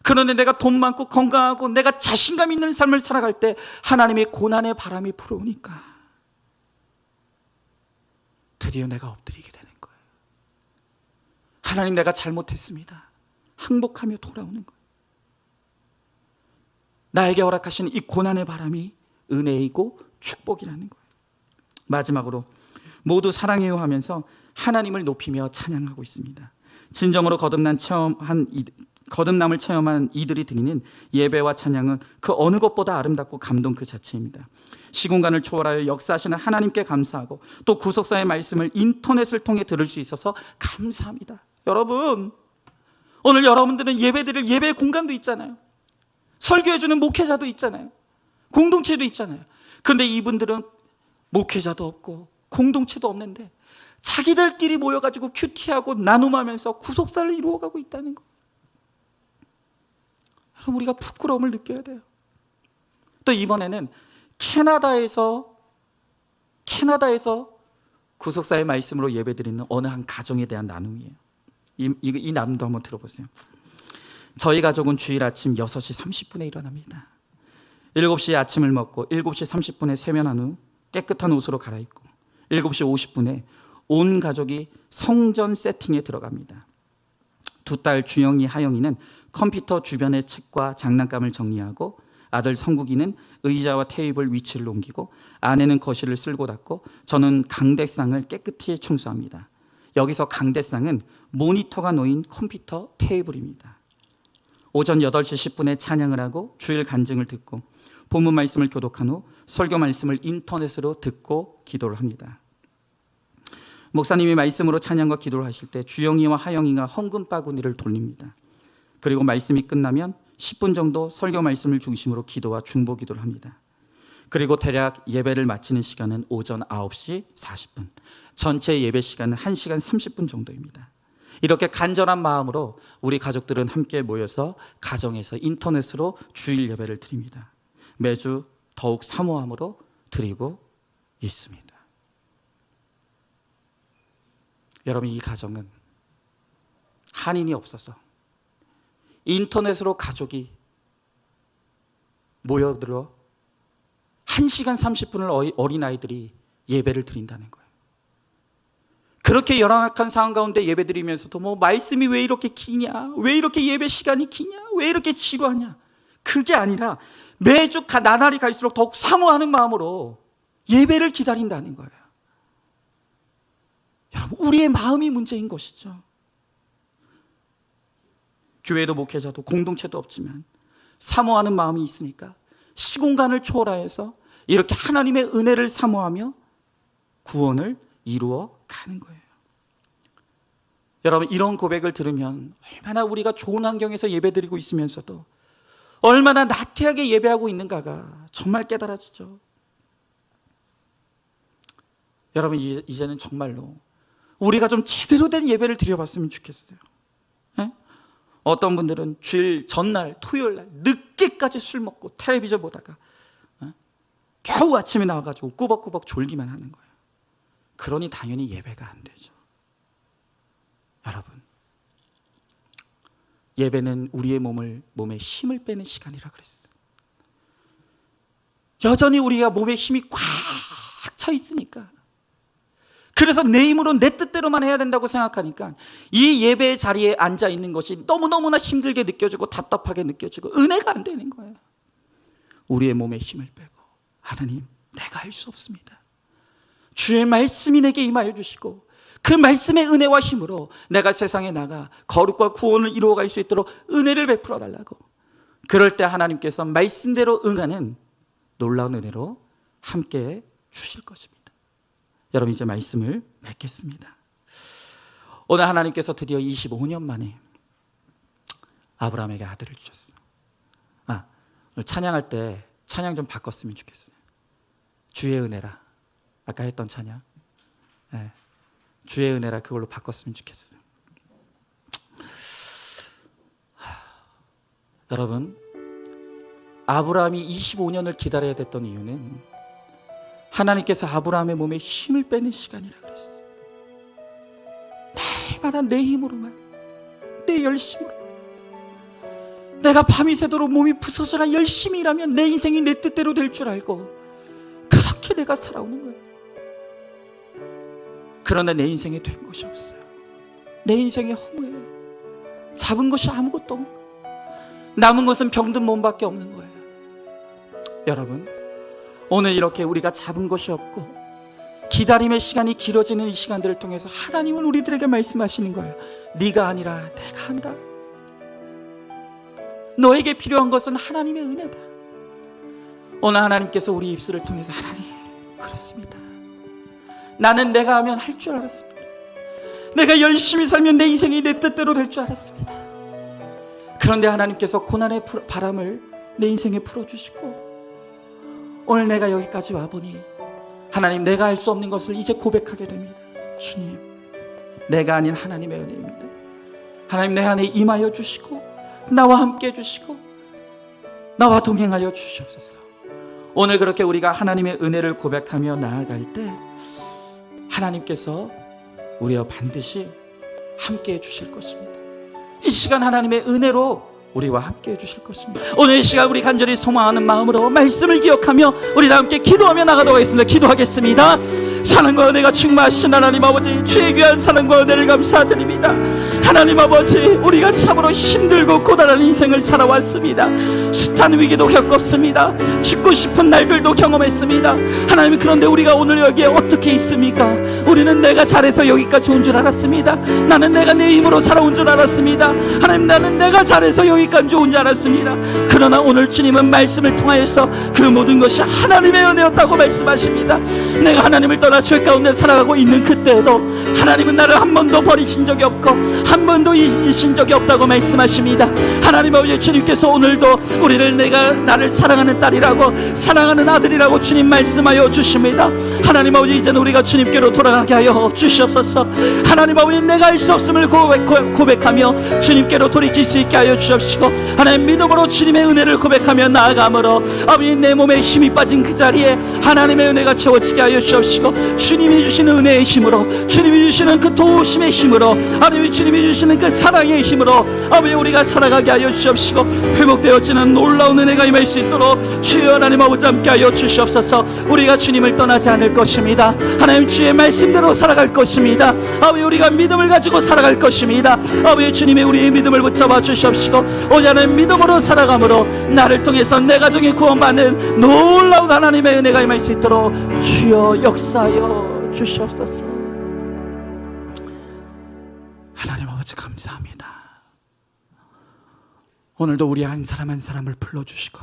S1: 그런데 내가 돈 많고 건강하고 내가 자신감 있는 삶을 살아갈 때 하나님의 고난의 바람이 불어오니까 드디어 내가 엎드리게 되는 거예요. 하나님, 내가 잘못했습니다. 항복하며 돌아오는 거예요. 나에게 허락하신 이 고난의 바람이 은혜이고 축복이라는 거예요. 마지막으로 모두 사랑해요 하면서 하나님을 높이며 찬양하고 있습니다. 진정으로 거듭남을 체험한 이들이 드리는 예배와 찬양은 그 어느 것보다 아름답고 감동 그 자체입니다. 시공간을 초월하여 역사하시는 하나님께 감사하고 또 구속사의 말씀을 인터넷을 통해 들을 수 있어서 감사합니다. 여러분, 오늘 여러분들은 예배드릴 예배 공간도 있잖아요. 설교해주는 목회자도 있잖아요. 공동체도 있잖아요. 그런데 이분들은 목회자도 없고 공동체도 없는데 자기들끼리 모여가지고 큐티하고 나눔하면서 구속사를 이루어가고 있다는 거예요. 여러분, 우리가 부끄러움을 느껴야 돼요. 또 이번에는 캐나다에서 구속사의 말씀으로 예배드리는 어느 한 가정에 대한 나눔이에요. 이 나눔도 한번 들어보세요. 저희 가족은 주일 아침 6시 30분에 일어납니다. 7시에 아침을 먹고 7시 30분에 세면한 후 깨끗한 옷으로 갈아입고 7시 50분에 온 가족이 성전 세팅에 들어갑니다. 두 딸 주영이, 하영이는 컴퓨터 주변의 책과 장난감을 정리하고 아들 성국이는 의자와 테이블 위치를 옮기고 아내는 거실을 쓸고 닦고 저는 강대상을 깨끗이 청소합니다. 여기서 강대상은 모니터가 놓인 컴퓨터 테이블입니다. 오전 8시 10분에 찬양을 하고 주일 간증을 듣고 본문 말씀을 교독한 후 설교 말씀을 인터넷으로 듣고 기도를 합니다. 목사님이 말씀으로 찬양과 기도를 하실 때 주영이와 하영이가 헌금 바구니를 돌립니다. 그리고 말씀이 끝나면 10분 정도 설교 말씀을 중심으로 기도와 중보 기도를 합니다. 그리고 대략 예배를 마치는 시간은 오전 9시 40분. 전체 예배 시간은 1시간 30분 정도입니다. 이렇게 간절한 마음으로 우리 가족들은 함께 모여서 가정에서 인터넷으로 주일 예배를 드립니다. 매주 더욱 사모함으로 드리고 있습니다. 여러분, 이 가정은 한인이 없어서 인터넷으로 가족이 모여들어 1시간 30분을 어린아이들이 예배를 드린다는 거예요. 그렇게 열악한 상황 가운데 예배 드리면서도 말씀이 왜 이렇게 기냐, 왜 이렇게 예배 시간이 기냐, 왜 이렇게 지루하냐, 그게 아니라 매주 나날이 갈수록 더욱 사모하는 마음으로 예배를 기다린다는 거예요. 여러분, 우리의 마음이 문제인 것이죠. 교회도 목회자도 공동체도 없지만 사모하는 마음이 있으니까 시공간을 초월하여서 이렇게 하나님의 은혜를 사모하며 구원을 이루어 가는 거예요. 여러분, 이런 고백을 들으면 얼마나 우리가 좋은 환경에서 예배드리고 있으면서도 얼마나 나태하게 예배하고 있는가가 정말 깨달아지죠. 여러분, 이제는 정말로 우리가 좀 제대로 된 예배를 드려봤으면 좋겠어요. 네? 어떤 분들은 주일 전날 토요일 날 늦게까지 술 먹고 텔레비전 보다가 겨우 아침에 나와가지고 꾸벅꾸벅 졸기만 하는 거예요. 그러니 당연히 예배가 안 되죠. 여러분, 예배는 우리의 몸에 힘을 빼는 시간이라 그랬어요. 여전히 우리가 몸에 힘이 꽉 차 있으니까, 그래서 내 힘으로 내 뜻대로만 해야 된다고 생각하니까 이 예배의 자리에 앉아 있는 것이 너무너무나 힘들게 느껴지고 답답하게 느껴지고 은혜가 안 되는 거예요. 우리의 몸에 힘을 빼고, 하나님, 내가 할 수 없습니다. 주의 말씀이 내게 임하여 주시고 그 말씀의 은혜와 힘으로 내가 세상에 나가 거룩과 구원을 이루어갈 수 있도록 은혜를 베풀어 달라고. 그럴 때 하나님께서 말씀대로 응하는 놀라운 은혜로 함께 주실 것입니다. 여러분, 이제 말씀을 맺겠습니다. 오늘 하나님께서 드디어 25년 만에 아브라함에게 아들을 주셨어요. 오늘 찬양할 때 찬양 좀 바꿨으면 좋겠어요. 주의 은혜라, 아까 했던 찬양, 네, 주의 은혜라, 그걸로 바꿨으면 좋겠어요. 여러분, 아브라함이 25년을 기다려야 됐던 이유는 하나님께서 아브라함의 몸에 힘을 빼는 시간이라 그랬어요. 날마다 내 힘으로만, 내 열심으로, 내가 밤이 새도록 몸이 부서져라 열심히 일하면 내 인생이 내 뜻대로 될 줄 알고 그렇게 내가 살아오는 거예요. 그러나 내 인생에 된 것이 없어요. 내 인생이 허무해요. 잡은 것이 아무것도 없는 거예요. 남은 것은 병든 몸밖에 없는 거예요. 여러분, 오늘 이렇게 우리가 잡은 것이 없고 기다림의 시간이 길어지는 이 시간들을 통해서 하나님은 우리들에게 말씀하시는 거예요. 네가 아니라 내가 한다. 너에게 필요한 것은 하나님의 은혜다. 오늘 하나님께서 우리 입술을 통해서 하나님, 그렇습니다. 나는 내가 하면 할 줄 알았습니다. 내가 열심히 살면 내 인생이 내 뜻대로 될 줄 알았습니다. 그런데 하나님께서 고난의 바람을 내 인생에 풀어주시고 오늘 내가 여기까지 와보니 하나님, 내가 할 수 없는 것을 이제 고백하게 됩니다. 주님, 내가 아닌 하나님의 은혜입니다. 하나님, 내 안에 임하여 주시고 나와 함께 해주시고 나와 동행하여 주시옵소서. 오늘 그렇게 우리가 하나님의 은혜를 고백하며 나아갈 때 하나님께서 우리와 반드시 함께 해주실 것입니다. 이 시간 하나님의 은혜로 우리와 함께 해주실 것입니다. 오늘 이 시간 우리 간절히 소망하는 마음으로 말씀을 기억하며 우리 다 함께 기도하며 나가도록 하겠습니다. 기도하겠습니다. 사랑과 은혜가 충만하신 하나님 아버지, 주의 귀한 사랑과 은혜를 감사드립니다. 하나님 아버지, 우리가 참으로 힘들고 고단한 인생을 살아왔습니다. 숱한 위기도 겪었습니다. 죽고 싶은 날들도 경험했습니다. 하나님, 그런데 우리가 오늘 여기에 어떻게 있습니까? 우리는 내가 잘해서 여기까지 온 줄 알았습니다. 나는 내가 내 힘으로 살아온 줄 알았습니다. 하나님, 나는 내가 잘해서 여기까지 온 줄 알았습니다. 그러나 오늘 주님은 말씀을 통하여서 그 모든 것이 하나님의 은혜였다고 말씀하십니다. 내가 하나님을 떠나 죄 가운데 살아가고 있는 그때에도 하나님은 나를 한 번도 버리신 적이 없고 한 번도 잊으신 적이 없다고 말씀하십니다. 하나님 아버지, 주님께서 오늘도 우리를 나를 사랑하는 딸이라고, 사랑하는 아들이라고 주님 말씀하여 주십니다. 하나님 아버지, 이제는 우리가 주님께로 돌아가게 하여 주시옵소서. 하나님 아버지, 내가 할 수 없음을 고백하며 주님께로 돌이킬 수 있게 하여 주옵시고, 하나님 믿음으로 주님의 은혜를 고백하며 나아가므로 아버지, 내 몸에 힘이 빠진 그 자리에 하나님의 은혜가 채워지게 하여 주옵시고, 주님이 주시는 은혜의 힘으로, 주님이 주시는 그 도우심의 힘으로, 하나님 주님이 주시는 그 사랑의 힘으로 아버지, 우리가 살아가게 하여 주옵시고, 회복되어지는 놀라운 은혜가 임할 수 있도록 주여 하나님 아버지 함께 하여 주시옵소서. 우리가 주님을 떠나지 않을 것입니다. 하나님, 주의 말씀대로 살아갈 것입니다. 아버지, 우리가 믿음을 가지고 살아갈 것입니다. 아버지, 주님의 우리의 믿음을 붙잡아 주시옵시고, 오늘 하나님 믿음으로 살아감으로 나를 통해서 내 가정이 구원받는 놀라운 하나님의 은혜가 임할 수 있도록 주여 역사하여 주시옵소서. 하나님 아버지, 감사합니다. 오늘도 우리 한 사람 한 사람을 불러주시고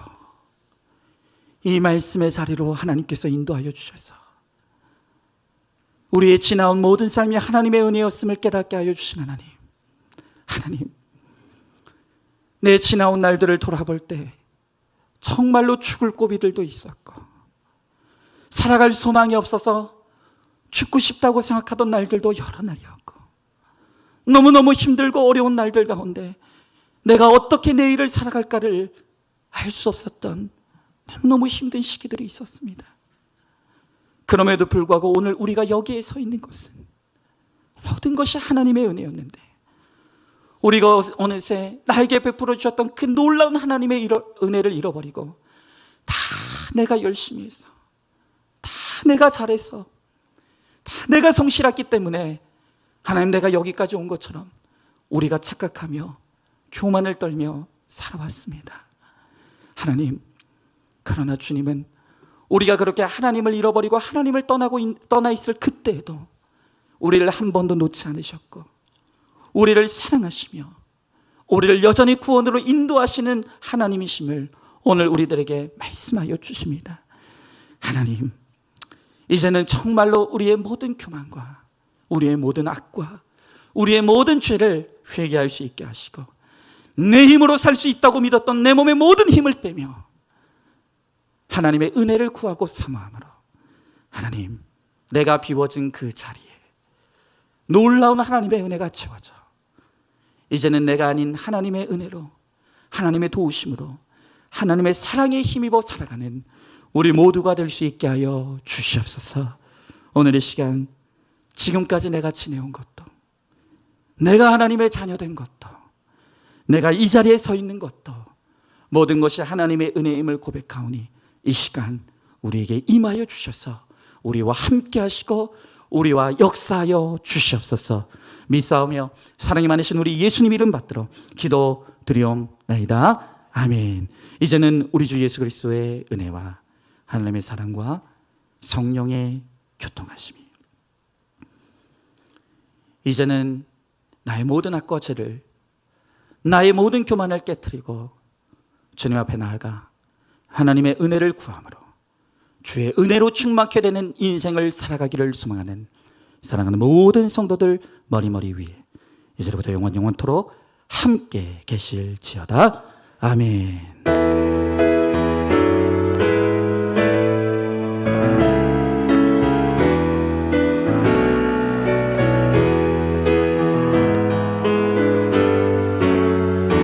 S1: 이 말씀의 자리로 하나님께서 인도하여 주셔서 우리의 지나온 모든 삶이 하나님의 은혜였음을 깨닫게 하여 주신 하나님, 하나님, 내 지나온 날들을 돌아볼 때 정말로 죽을 고비들도 있었고 살아갈 소망이 없어서 죽고 싶다고 생각하던 날들도 여러 날이었고 너무너무 힘들고 어려운 날들 가운데 내가 어떻게 내일을 살아갈까를 알 수 없었던 너무너무 힘든 시기들이 있었습니다. 그럼에도 불구하고 오늘 우리가 여기에 서 있는 것은 모든 것이 하나님의 은혜였는데 우리가 어느새 나에게 베풀어 주셨던 그 놀라운 하나님의 은혜를 잃어버리고 다 내가 열심히 해서, 다 내가 잘해서, 다 내가 성실했기 때문에 하나님, 내가 여기까지 온 것처럼 우리가 착각하며 교만을 떨며 살아왔습니다. 하나님, 그러나 주님은 우리가 그렇게 하나님을 잃어버리고 하나님을 떠나 있을 그때에도 우리를 한 번도 놓지 않으셨고 우리를 사랑하시며 우리를 여전히 구원으로 인도하시는 하나님이심을 오늘 우리들에게 말씀하여 주십니다. 하나님, 이제는 정말로 우리의 모든 교만과 우리의 모든 악과 우리의 모든 죄를 회개할 수 있게 하시고 내 힘으로 살 수 있다고 믿었던 내 몸의 모든 힘을 빼며 하나님의 은혜를 구하고 사모함으로 하나님, 내가 비워진 그 자리에 놀라운 하나님의 은혜가 채워져 이제는 내가 아닌 하나님의 은혜로 하나님의 도우심으로 하나님의 사랑에 힘입어 살아가는 우리 모두가 될 수 있게 하여 주시옵소서. 오늘 이 시간 지금까지 내가 지내온 것도, 내가 하나님의 자녀된 것도, 내가 이 자리에 서 있는 것도 모든 것이 하나님의 은혜임을 고백하오니 이 시간 우리에게 임하여 주셔서 우리와 함께 하시고 우리와 역사하여 주시옵소서. 믿사오며 사랑이 많으신 우리 예수님 이름 받들어 기도드리옵나이다. 아멘. 이제는 우리 주 예수 그리스도의 은혜와 하나님의 사랑과 성령의 교통하심이, 이제는 나의 모든 악과 죄를, 나의 모든 교만을 깨트리고 주님 앞에 나아가 하나님의 은혜를 구함으로 주의 은혜로 충만케 되는 인생을 살아가기를 소망하는 사랑하는 모든 성도들 머리머리 위에 이제부터 영원토록 함께 계실지어다. 아멘.